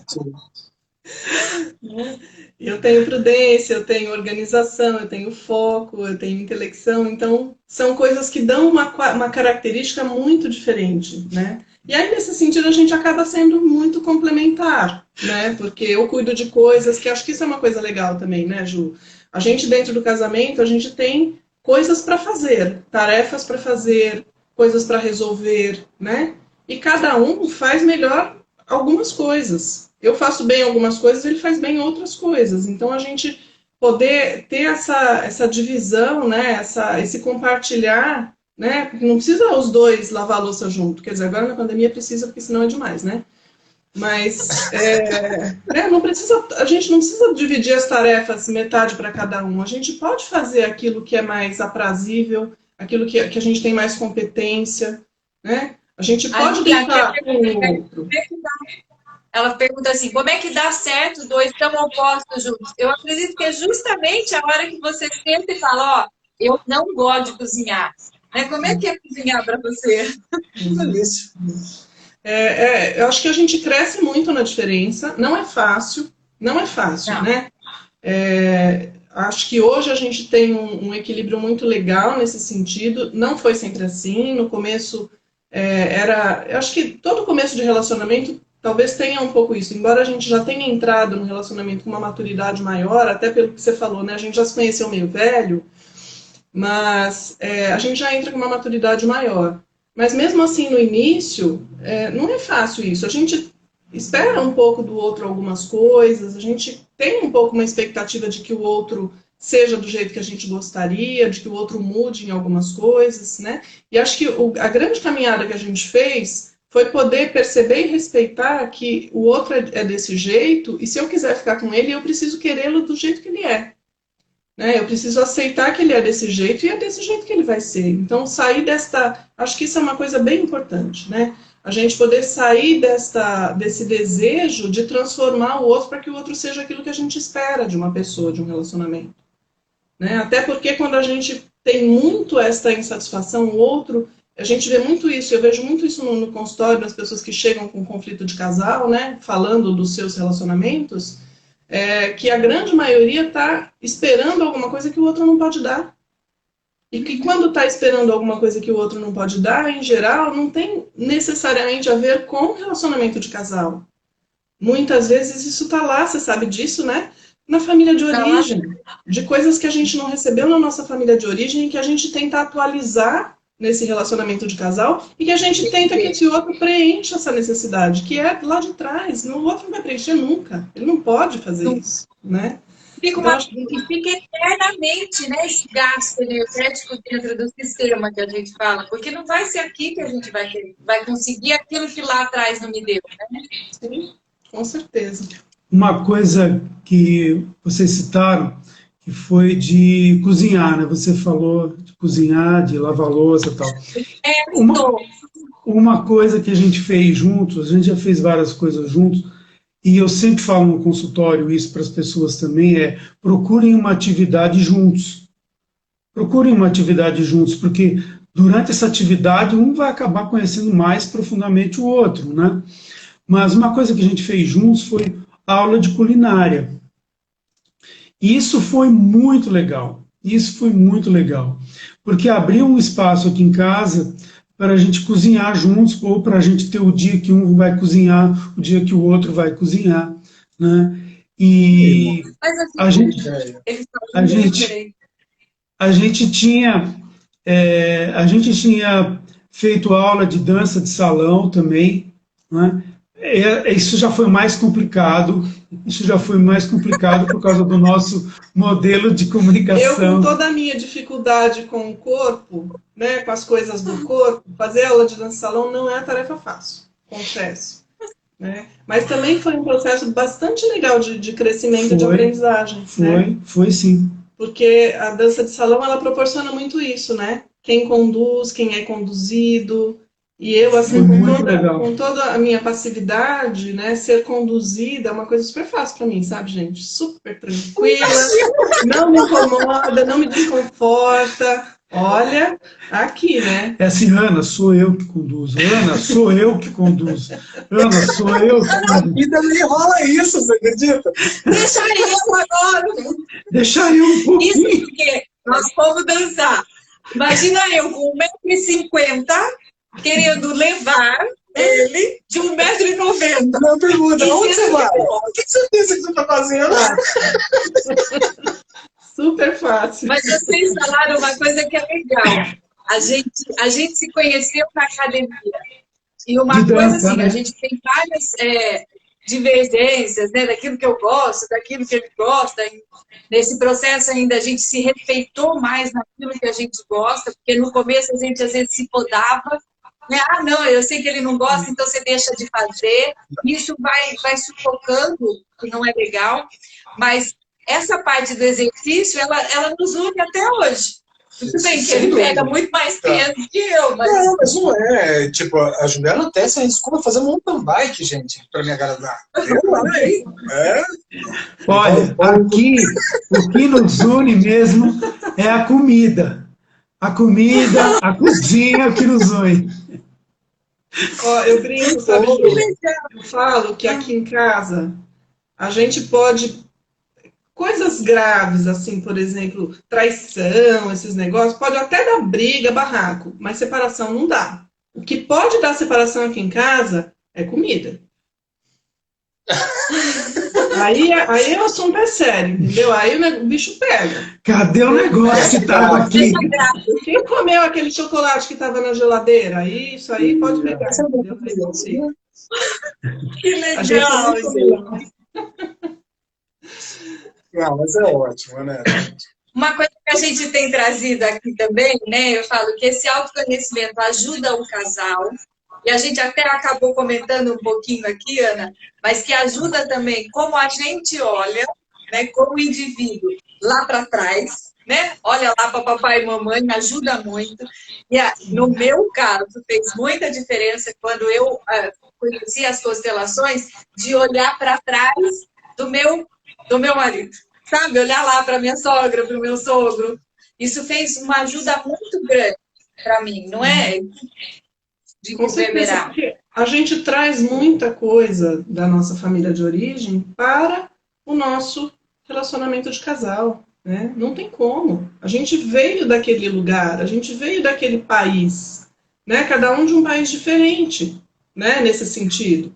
Eu tenho prudência, eu tenho organização, eu tenho foco, eu tenho intelecção. Então, são coisas que dão uma característica muito diferente, né? E aí, nesse sentido, a gente acaba sendo muito complementar, né? Porque eu cuido de coisas que acho que isso é uma coisa legal também, né, Ju? A gente, dentro do casamento, a gente tem coisas para fazer, tarefas para fazer, coisas para resolver, né? E cada um faz melhor algumas coisas. Eu faço bem algumas coisas, ele faz bem outras coisas. Então, a gente poder ter essa divisão, né? Esse compartilhar, né? Porque não precisa os dois lavar a louça junto. Quer dizer, agora na pandemia precisa, porque senão é demais, né? Mas não precisa, a gente não precisa dividir as tarefas metade para cada um. A gente pode fazer aquilo que é mais aprazível, aquilo que a gente tem mais competência, né? A gente pode brincar com o outro. Ela pergunta assim, como é que dá certo dois tão opostos juntos? Eu acredito que é justamente a hora que você senta e fala, ó, eu não gosto de cozinhar. Né? Como é que é cozinhar para você? Eu acho que a gente cresce muito na diferença. Não é fácil, não, né? Acho que hoje a gente tem um equilíbrio muito legal nesse sentido. Não foi sempre assim. No começo eu acho que todo começo de relacionamento talvez tenha um pouco isso, embora a gente já tenha entrado no relacionamento com uma maturidade maior, até pelo que você falou, né? A gente já se conheceu meio velho, mas a gente já entra com uma maturidade maior. Mas mesmo assim, no início, não é fácil isso. A gente espera um pouco do outro algumas coisas, a gente tem um pouco uma expectativa de que o outro seja do jeito que a gente gostaria, de que o outro mude em algumas coisas, né? E acho que a grande caminhada que a gente fez foi poder perceber e respeitar que o outro é desse jeito, e se eu quiser ficar com ele, eu preciso querê-lo do jeito que ele é. Né? Eu preciso aceitar que ele é desse jeito, e é desse jeito que ele vai ser. Então, sair acho que isso é uma coisa bem importante, né? A gente poder sair desse desejo de transformar o outro para que o outro seja aquilo que a gente espera de uma pessoa, de um relacionamento. Né? Até porque quando a gente tem muito esta insatisfação, o outro... A gente vê muito isso, eu vejo muito isso no consultório, das pessoas que chegam com conflito de casal, né, falando dos seus relacionamentos, que a grande maioria está esperando alguma coisa que o outro não pode dar. E que quando está esperando alguma coisa que o outro não pode dar, em geral, não tem necessariamente a ver com o relacionamento de casal. Muitas vezes isso está lá, você sabe disso, né? Na família de origem, de coisas que a gente não recebeu na nossa família de origem e que a gente tenta atualizar nesse relacionamento de casal, e que a gente tenta que esse outro preencha essa necessidade, que é lá de trás. O outro não vai preencher nunca. Ele não pode fazer isso, né? Fica eternamente, né, esse gasto energético dentro do sistema que a gente fala, porque não vai ser aqui que a gente vai conseguir aquilo que lá atrás não me deu, né? Sim, com certeza. Uma coisa que vocês citaram, que foi de cozinhar, né? Você falou de cozinhar, de lavar louça e tal. Uma coisa que a gente fez juntos, a gente já fez várias coisas juntos, e eu sempre falo no consultório isso para as pessoas também, procurem uma atividade juntos. Procurem uma atividade juntos, porque durante essa atividade um vai acabar conhecendo mais profundamente o outro, né? Mas uma coisa que a gente fez juntos foi aula de culinária. E isso foi muito legal, porque abriu um espaço aqui em casa para a gente cozinhar juntos, ou para a gente ter o dia que um vai cozinhar, o dia que o outro vai cozinhar, né? E a gente tinha feito aula de dança de salão também, né? Isso já foi mais complicado. Por causa do nosso modelo de comunicação. Eu, com toda a minha dificuldade com o corpo, né, com as coisas do corpo, fazer aula de dança de salão não é tarefa fácil, confesso. Né? Mas também foi um processo bastante legal de crescimento e de aprendizagem. Foi sim. Porque a dança de salão, ela proporciona muito isso, né? Quem conduz, quem é conduzido. E eu, assim, muito legal. com toda a minha passividade, né, ser conduzida é uma coisa super fácil para mim, sabe, gente? Super tranquila, não me incomoda, não me desconforta. Olha, aqui, né? É assim, Ana, sou eu que conduzo. Ana, sou eu que conduzo. Ana, sou eu que Na conduzo. vida nem rola isso, você acredita? Deixa eu agora. Deixa eu um Isso pouquinho. porque nós fomos dançar. Imagina eu com 1,50 m querendo levar ele de 1,90 m. Uma pergunta, onde você vai? ficou. O que você pensa que você está fazendo? Super fácil. Mas vocês falaram uma coisa que é legal. A gente se conheceu na academia. E uma De coisa dança, assim, né? a gente tem várias divergências, né, daquilo que eu gosto, daquilo que ele gosta. Nesse processo ainda a gente se respeitou mais naquilo que a gente gosta, porque no começo a gente às vezes se podava, né? Ah, não, eu sei que ele não gosta, então você deixa de fazer. Isso vai sufocando, que não é legal. Mas essa parte do exercício, ela nos une até hoje. Tudo bem que Sem ele dúvida. pega muito mais peso que eu, mas... Não, mas não é. Tipo, a Juliana até se arriscou a fazer mountain bike, gente, para me agradar. Eu não, hein? É. Olha, aqui, o que nos une mesmo é a comida. A comida, a cozinha é o que nos une. Ó, eu brinco, sabe, Ju? Eu falo que aqui em casa a gente pode... Coisas graves, assim, por exemplo, traição, esses negócios, pode até dar briga, barraco, mas separação não dá. O que pode dar separação aqui em casa é comida. Aí o assunto é sério, entendeu? Aí o bicho pega. Cadê o negócio que estava aqui? Quem comeu aquele chocolate que estava na geladeira? Aí, isso aí pode pegar, entendeu? Aí não sei. Que A gente legal, não gente. Não, mas é ótimo, né? Uma coisa que a gente tem trazido aqui também, né? Eu falo que esse autoconhecimento ajuda o casal, e a gente até acabou comentando um pouquinho aqui, Ana, mas que ajuda também como a gente olha, né, como indivíduo lá para trás, né? Olha lá para papai e mamãe, ajuda muito. E no meu caso, fez muita diferença quando eu conheci as constelações, de olhar para trás do meu marido, sabe? Olhar lá para minha sogra, para o meu sogro. Isso fez uma ajuda muito grande para mim, não é? De Com certeza, reverberar. porque a gente traz muita coisa da nossa família de origem para o nosso relacionamento de casal, né? Não tem como. A gente veio daquele lugar, a gente veio daquele país, né? Cada um de um país diferente, né? Nesse sentido.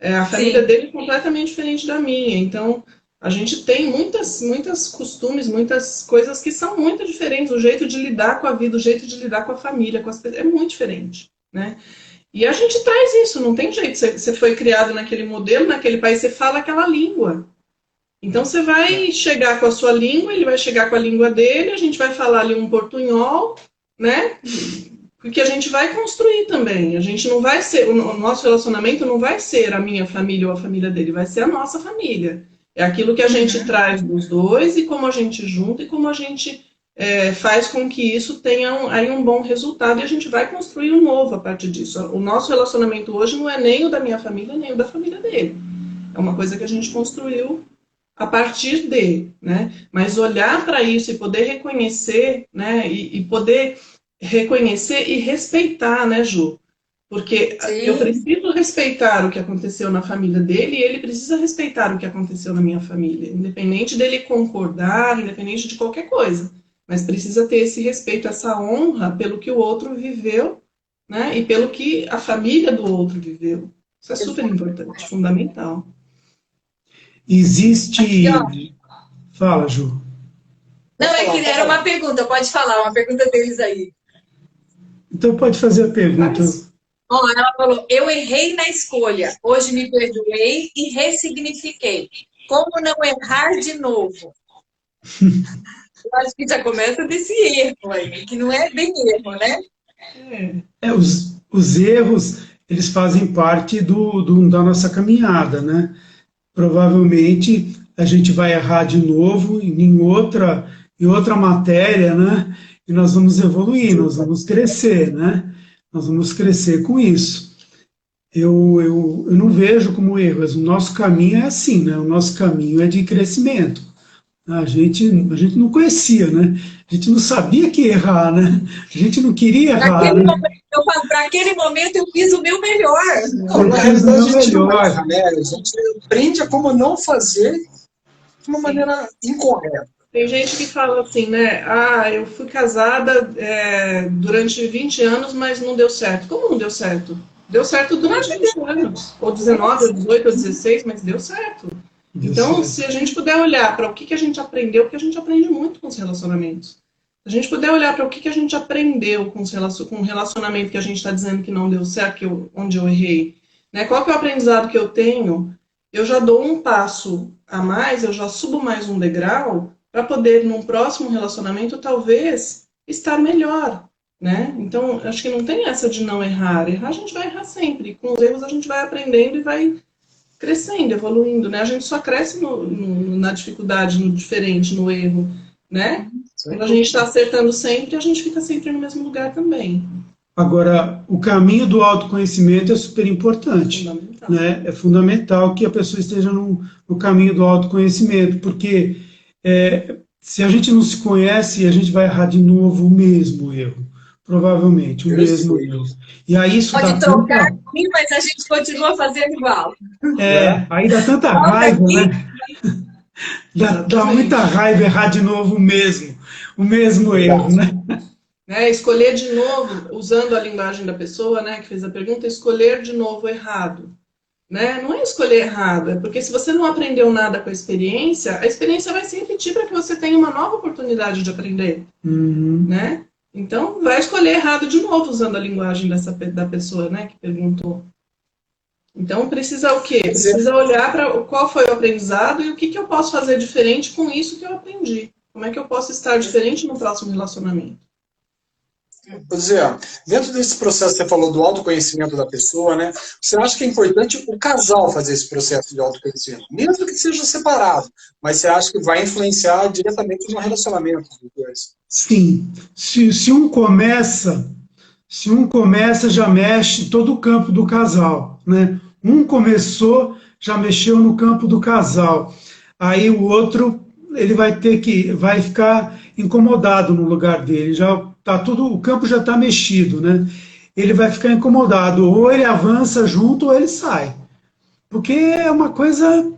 A família dele é completamente diferente da minha, então a gente tem muitas costumes, muitas coisas que são muito diferentes, o jeito de lidar com a vida, o jeito de lidar com a família, com as pessoas, é muito diferente, né? E a gente traz isso, não tem jeito, você foi criado naquele modelo, naquele país, você fala aquela língua. Então você vai chegar com a sua língua, ele vai chegar com a língua dele, a gente vai falar ali um portunhol, né? Porque a gente vai construir também. A gente não vai ser, o nosso relacionamento não vai ser a minha família ou a família dele, vai ser a nossa família. É aquilo que a gente traz dos dois e como a gente junta e como a gente faz com que isso tenha aí um bom resultado e a gente vai construir um novo a partir disso. O nosso relacionamento hoje não é nem o da minha família, nem o da família dele. É uma coisa que a gente construiu a partir de, né? Mas olhar para isso e poder reconhecer, né? E poder reconhecer e respeitar, né, Ju? Porque eu preciso respeitar o que aconteceu na família dele e ele precisa respeitar o que aconteceu na minha família, independente dele concordar, independente de qualquer coisa. Mas precisa ter esse respeito, essa honra pelo que o outro viveu, né? E pelo que a família do outro viveu. Isso é super importante, fundamental. Existe... Aqui, Fala, Ju. Não, era uma pergunta, pode falar, uma pergunta deles aí. Então pode fazer a pergunta. Ó, ela falou, eu errei na escolha, hoje me perdoei e ressignifiquei. Como não errar de novo? Eu acho que já começa desse erro aí, que não é bem erro, né? Os erros, eles fazem parte da nossa caminhada, né? Provavelmente a gente vai errar de novo em outra matéria, né? E nós vamos evoluir, nós vamos crescer, né? nós vamos crescer com isso. Eu não vejo como erro, mas o nosso caminho é assim, né? O nosso caminho é de crescimento. A gente não conhecia, né? A gente não sabia que ia errar, né? A gente não queria errar, né? Eu falo, para aquele momento eu fiz o meu melhor. Não, na realidade, a gente não erra, né? A gente aprende a como não fazer de uma maneira incorreta. Tem gente que fala assim, né? Ah, eu fui casada durante 20 anos, mas não deu certo. Como não deu certo? Deu certo durante 20 anos. Ou 19, ou 18, ou 16, mas deu certo. Então, se a gente puder olhar para o que a gente aprendeu, porque a gente aprende muito com os relacionamentos. Se a gente puder olhar para o que a gente aprendeu com o relacionamento que a gente está dizendo que não deu certo, onde eu errei, né? Qual que é o aprendizado que eu tenho? Eu já dou um passo a mais, eu já subo mais um degrau para poder, num próximo relacionamento, talvez, estar melhor, né? Então, acho que não tem essa de não errar. Errar, a gente vai errar sempre. Com os erros, a gente vai aprendendo e vai crescendo, evoluindo, né? A gente só cresce na dificuldade, no diferente, no erro, né? Quando a gente está acertando sempre, a gente fica sempre no mesmo lugar também. Agora, o caminho do autoconhecimento é super importante. Fundamental. Né? É fundamental que a pessoa esteja no caminho do autoconhecimento, porque se a gente não se conhece, a gente vai errar de novo o mesmo erro. Provavelmente, o mesmo erro. E aí isso pode trocar comigo, mas a gente continua fazendo igual. Aí dá tanta raiva, né? Dá muita raiva errar de novo o mesmo erro, né? Escolher de novo, usando a linguagem da pessoa, né, que fez a pergunta, escolher de novo errado. Né? Não é escolher errado, é porque se você não aprendeu nada com a experiência vai se repetir para que você tenha uma nova oportunidade de aprender. Né? Então, vai escolher errado de novo, usando a linguagem da pessoa, né, que perguntou. Então, precisa o quê? Precisa olhar para qual foi o aprendizado e o que eu posso fazer diferente com isso que eu aprendi. Como é que eu posso estar diferente no próximo relacionamento? Quer dizer, dentro desse processo que você falou do autoconhecimento da pessoa, né? Você acha que é importante o casal fazer esse processo de autoconhecimento? Mesmo que seja separado, mas você acha que vai influenciar diretamente no relacionamento dos dois? Sim. Se um começa, já mexe todo o campo do casal, né? Um começou, já mexeu no campo do casal. Aí o outro, ele vai ficar incomodado no lugar dele, o campo já está mexido, né? Ele vai ficar incomodado, ou ele avança junto ou ele sai, porque é uma coisa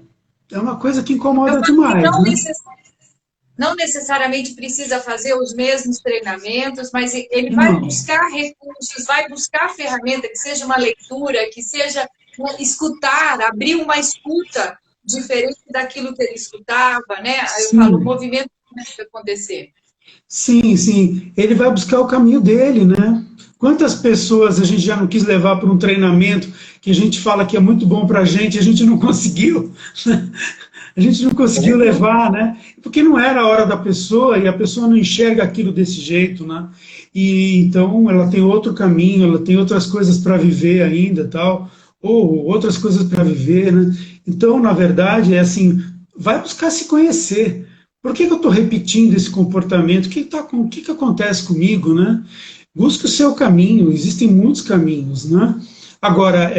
que incomoda demais. Não necessariamente precisa fazer os mesmos treinamentos, mas ele vai buscar recursos, vai buscar ferramenta, que seja uma leitura, que seja escutar, abrir uma escuta diferente daquilo que ele escutava, né? Aí eu falo, o movimento começa a acontecer. Sim. Ele vai buscar o caminho dele, né? Quantas pessoas a gente já não quis levar para um treinamento que a gente fala que é muito bom para a gente não conseguiu. A gente não conseguiu levar, né? Porque não era a hora da pessoa e a pessoa não enxerga aquilo desse jeito, né? E então ela tem outro caminho, ela tem outras coisas para viver ainda, tal, ou outras coisas para viver, né? Então, na verdade, é assim, vai buscar se conhecer. Por que eu estou repetindo esse comportamento? O que acontece comigo, né? Busque o seu caminho, existem muitos caminhos, né? Agora,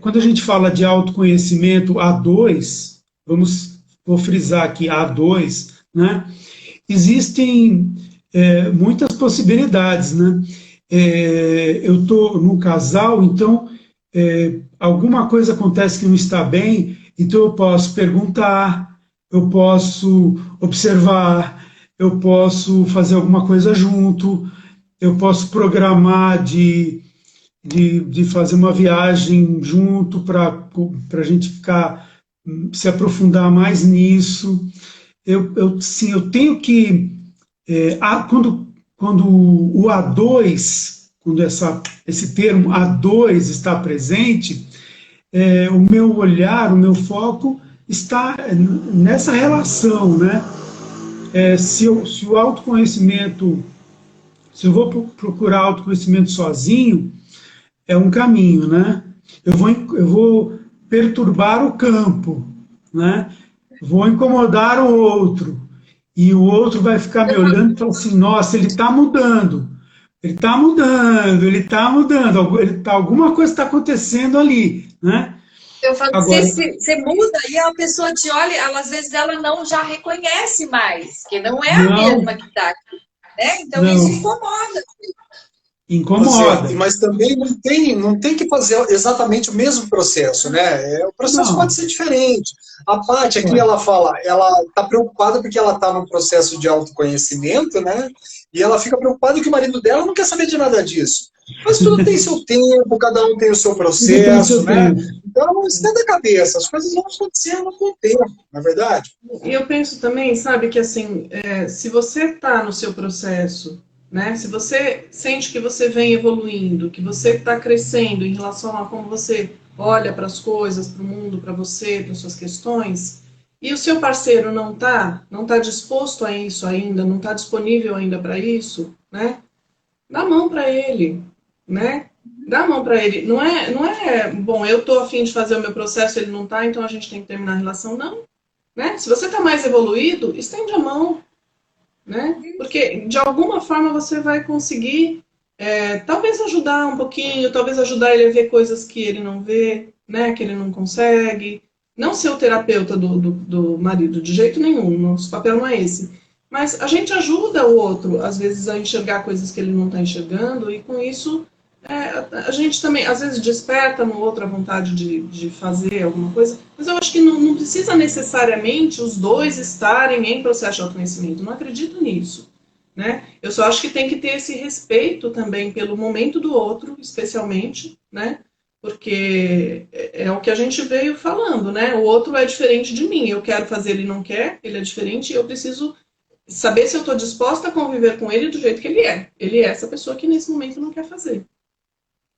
quando a gente fala de autoconhecimento A2, vou frisar aqui A2, né? Existem muitas possibilidades, né? Eu estou num casal, então alguma coisa acontece que não está bem, então eu posso perguntar, eu posso observar, eu posso fazer alguma coisa junto, eu posso programar de fazer uma viagem junto para a gente se aprofundar mais nisso. Eu tenho que... quando o A2, quando esse termo A2 está presente, o meu olhar, o meu foco está nessa relação, né? Se o autoconhecimento, se eu vou procurar autoconhecimento sozinho, é um caminho, né? Eu vou perturbar o campo, né? Vou incomodar o outro, e o outro vai ficar me olhando e falar assim, nossa, ele está mudando, Ele está mudando, alguma coisa está acontecendo ali, né? Eu falo, Agora, você muda e a pessoa te olha, às vezes ela não já reconhece mais, que não é a não, mesma que está aqui, né? Então isso não, incomoda. incomoda. Mas também não tem que fazer exatamente o mesmo processo, né? O processo Não, pode ser diferente. A Paty aqui, pode. ela fala, ela está preocupada porque ela está num processo de autoconhecimento, né? E ela fica preocupada que o marido dela não quer saber de nada disso. Mas tudo tem seu tempo, cada um tem o seu Tudo tem processo, seu né? tempo. Então não esquenta a cabeça, as coisas vão acontecendo com o tempo, não é verdade? E eu penso também, sabe, que assim, se você está no seu processo, né, se você sente que você vem evoluindo, que você está crescendo em relação a como você olha para as coisas, para o mundo, para você, para suas questões, e o seu parceiro não tá disposto a isso ainda, não está disponível ainda para isso, né, dá a mão para ele, né? Dá a mão para ele. Não é, bom, eu tô a fim de fazer o meu processo, ele não tá, então a gente tem que terminar a relação. Não, né? Se você está mais evoluído, estende a mão, né? Porque de alguma forma você vai conseguir, talvez ajudar um pouquinho, talvez ajudar ele a ver coisas que ele não vê, né? Que ele não consegue. Não ser o terapeuta do marido, de jeito nenhum, nosso papel não é esse. Mas a gente ajuda o outro, às vezes, a enxergar coisas que ele não está enxergando, e com isso a gente também, às vezes, desperta no outro a vontade de fazer alguma coisa, mas eu acho que não precisa necessariamente os dois estarem em processo de autoconhecimento, não acredito nisso, né? Eu só acho que tem que ter esse respeito também pelo momento do outro, especialmente, né? Porque é o que a gente veio falando, né? O outro é diferente de mim, eu quero fazer, ele não quer, ele é diferente, e eu preciso saber se eu estou disposta a conviver com ele do jeito que ele é. Ele é essa pessoa que nesse momento não quer fazer.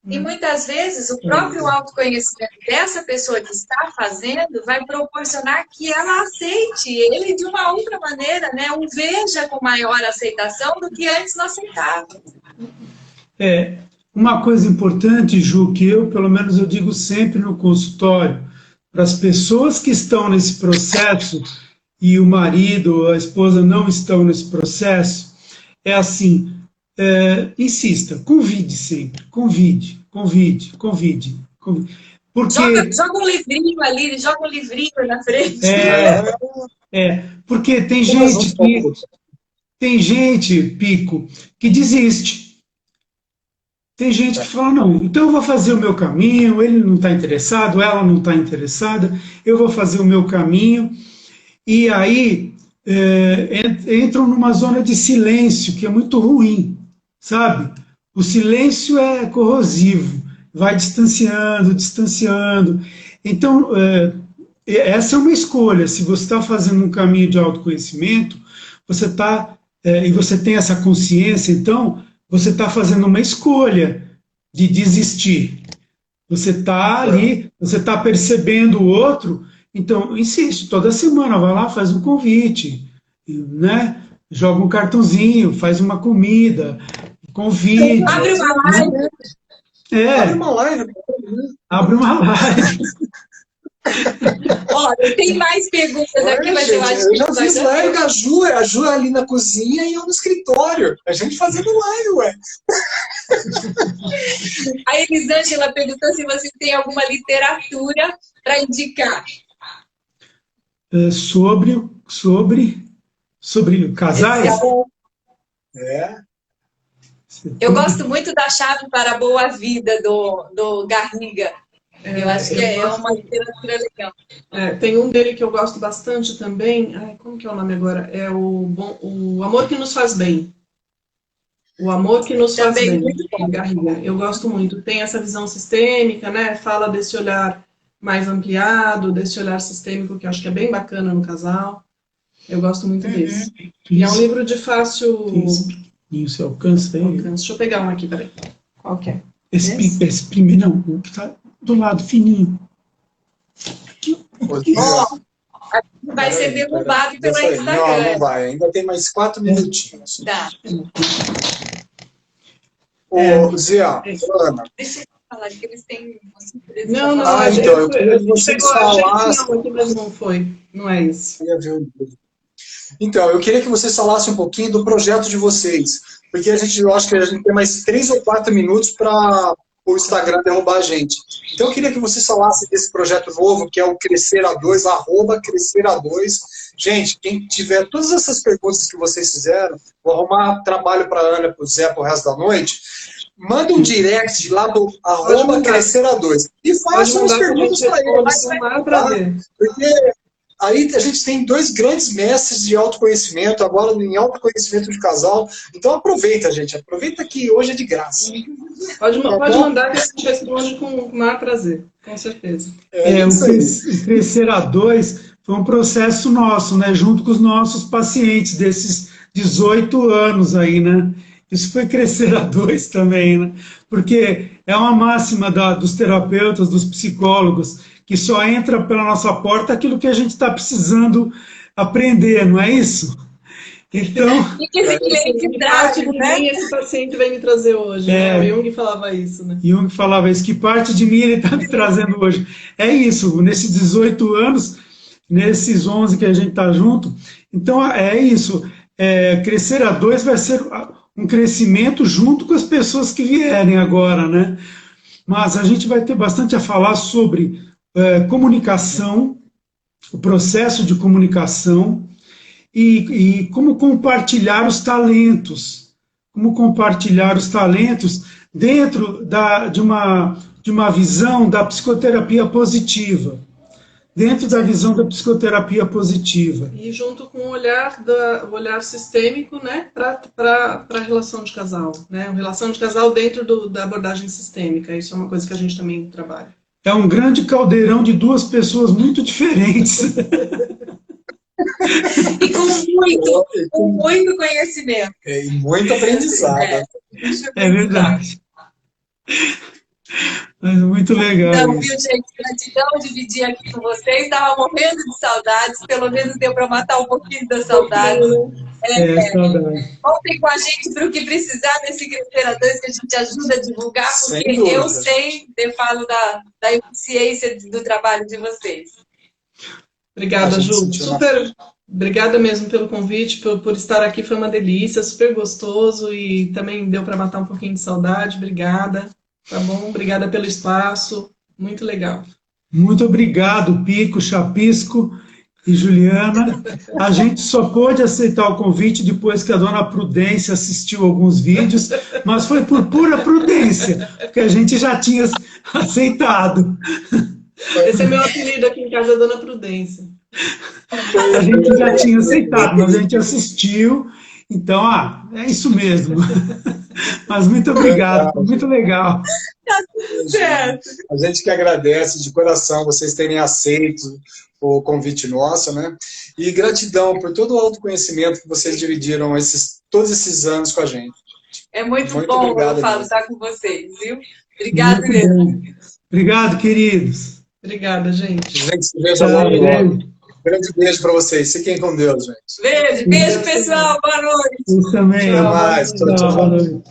E muitas vezes o próprio autoconhecimento dessa pessoa que está fazendo vai proporcionar que ela aceite ele de uma outra maneira, né? O veja com maior aceitação do que antes não aceitava. Uma coisa importante, Ju, que pelo menos eu digo sempre no consultório, para as pessoas que estão nesse processo e o marido ou a esposa não estão nesse processo, é assim, insista, convide sempre, convide. Porque, joga um livrinho ali, joga um livrinho na frente. porque tem gente, Pico, que desiste. Tem gente que fala, não, então eu vou fazer o meu caminho, ele não está interessado, ela não está interessada, eu vou fazer o meu caminho, e aí entram numa zona de silêncio, que é muito ruim, sabe? O silêncio é corrosivo, vai distanciando. Então, essa é uma escolha. Se você está fazendo um caminho de autoconhecimento, e você tem essa consciência, então, você está fazendo uma escolha de desistir. Você está ali, você está percebendo o outro, então, insiste, toda semana, vai lá, faz um convite, né? Joga um cartãozinho, faz uma comida, convide. Abre uma live. Abre uma live. Abre uma live. Olha, tem mais perguntas aqui, mas gente, eu acho eu que já fiz live com a Ju ali na cozinha e eu no escritório. A gente fazendo live, ué. A Elisângela perguntou se você tem alguma literatura para indicar. Sobre casais? Eu gosto muito da Chave para a Boa Vida, do Garriga. Eu acho que é uma literatura legal. Tem um dele que eu gosto bastante também. Como que é o nome agora? É o Amor que nos faz bem. O Amor que nos faz bem. Garriga. Eu gosto muito. Tem essa visão sistêmica, né? Fala desse olhar mais ampliado, desse olhar sistêmico que eu acho que é bem bacana no casal. Eu gosto muito desse. E é um livro de fácil... Você alcança aí? Deixa eu pegar um aqui, peraí. Qual que é? Esse primeiro, não, o que está do lado, fininho. Vai ser derrubado pela Instagram. Não vai, ainda tem mais 4 minutinhos. Tá. Zé, Ana. Deixa eu falar que eles têm... Não, então, eu queria que vocês falassem. Não, mas não foi. Não é isso. Então, eu queria que vocês falassem um pouquinho do projeto de vocês, porque eu acho que a gente tem mais 3 ou 4 minutos para o Instagram derrubar a gente. Então, eu queria que vocês falassem desse projeto novo, que é o Crescer A2, @Crescer A2. Gente, quem tiver todas essas perguntas que vocês fizeram, vou arrumar trabalho para a Ana e para o Zé pro resto da noite, manda um direct lá do @Crescer A2 e façam as perguntas para ele. Porque aí a gente tem 2 grandes mestres de autoconhecimento, agora em autoconhecimento de casal. Então aproveita, gente. Aproveita que hoje é de graça. Pode mandar que a gente responde com o maior prazer, com certeza. O Crescer A2 foi um processo nosso, né? Junto com os nossos pacientes desses 18 anos aí, né? Isso foi Crescer A2 também, né? Porque é uma máxima dos terapeutas, dos psicólogos, que só entra pela nossa porta aquilo que a gente está precisando aprender, não é isso? Então... E que esse cliente traz, né? Esse paciente vem me trazer hoje. O Jung falava isso, né? Jung falava isso, que parte de mim ele está me trazendo hoje. É isso, nesses 18 anos, nesses 11 que a gente está junto, então é isso. Crescer A2 vai ser um crescimento junto com as pessoas que vierem agora, né? Mas a gente vai ter bastante a falar sobre comunicação, o processo de comunicação e como compartilhar os talentos. Como compartilhar os talentos dentro de uma visão da psicoterapia positiva. Dentro da visão da psicoterapia positiva. E junto com o olhar sistêmico, né, para a relação de casal. Né? A relação de casal dentro da abordagem sistêmica. Isso é uma coisa que a gente também trabalha. É um grande caldeirão de 2 pessoas muito diferentes. E com muito conhecimento. E muito aprendizado. É verdade. Mas muito legal. Então, viu, gente? Gratidão dividir aqui com vocês. Estava morrendo de saudades. Pelo menos deu para matar um pouquinho da saudade. Saudade. Voltem com a gente para o que precisar desse Crescer A2 que a gente ajuda a divulgar, porque eu sei, eu falo da eficiência do trabalho de vocês. Obrigada, Ju. Super obrigada mesmo pelo convite, por estar aqui. Foi uma delícia, super gostoso e também deu para matar um pouquinho de saudade. Obrigada. Tá bom? Obrigada pelo espaço. Muito legal. Muito obrigado, Pico, Chapisco e Juliana. A gente só pôde aceitar o convite depois que a dona Prudência assistiu alguns vídeos, mas foi por pura prudência, porque a gente já tinha aceitado. Esse é meu apelido aqui em casa, Dona Prudência. A gente já tinha aceitado, mas a gente assistiu. Então, é isso mesmo. Mas muito obrigado, muito legal. Certo. A gente que agradece de coração vocês terem aceito o convite nosso, né? E gratidão por todo o autoconhecimento que vocês dividiram todos esses anos com a gente. É muito bom estar com vocês, viu? Obrigada mesmo. Bom. Obrigado, queridos. Obrigada, gente. Gente, se veja logo. Grande beijo para vocês. Fiquem com Deus, gente. Beijo, pessoal. Boa noite. Isso também. Até mais. Tchau, tchau. Boa noite.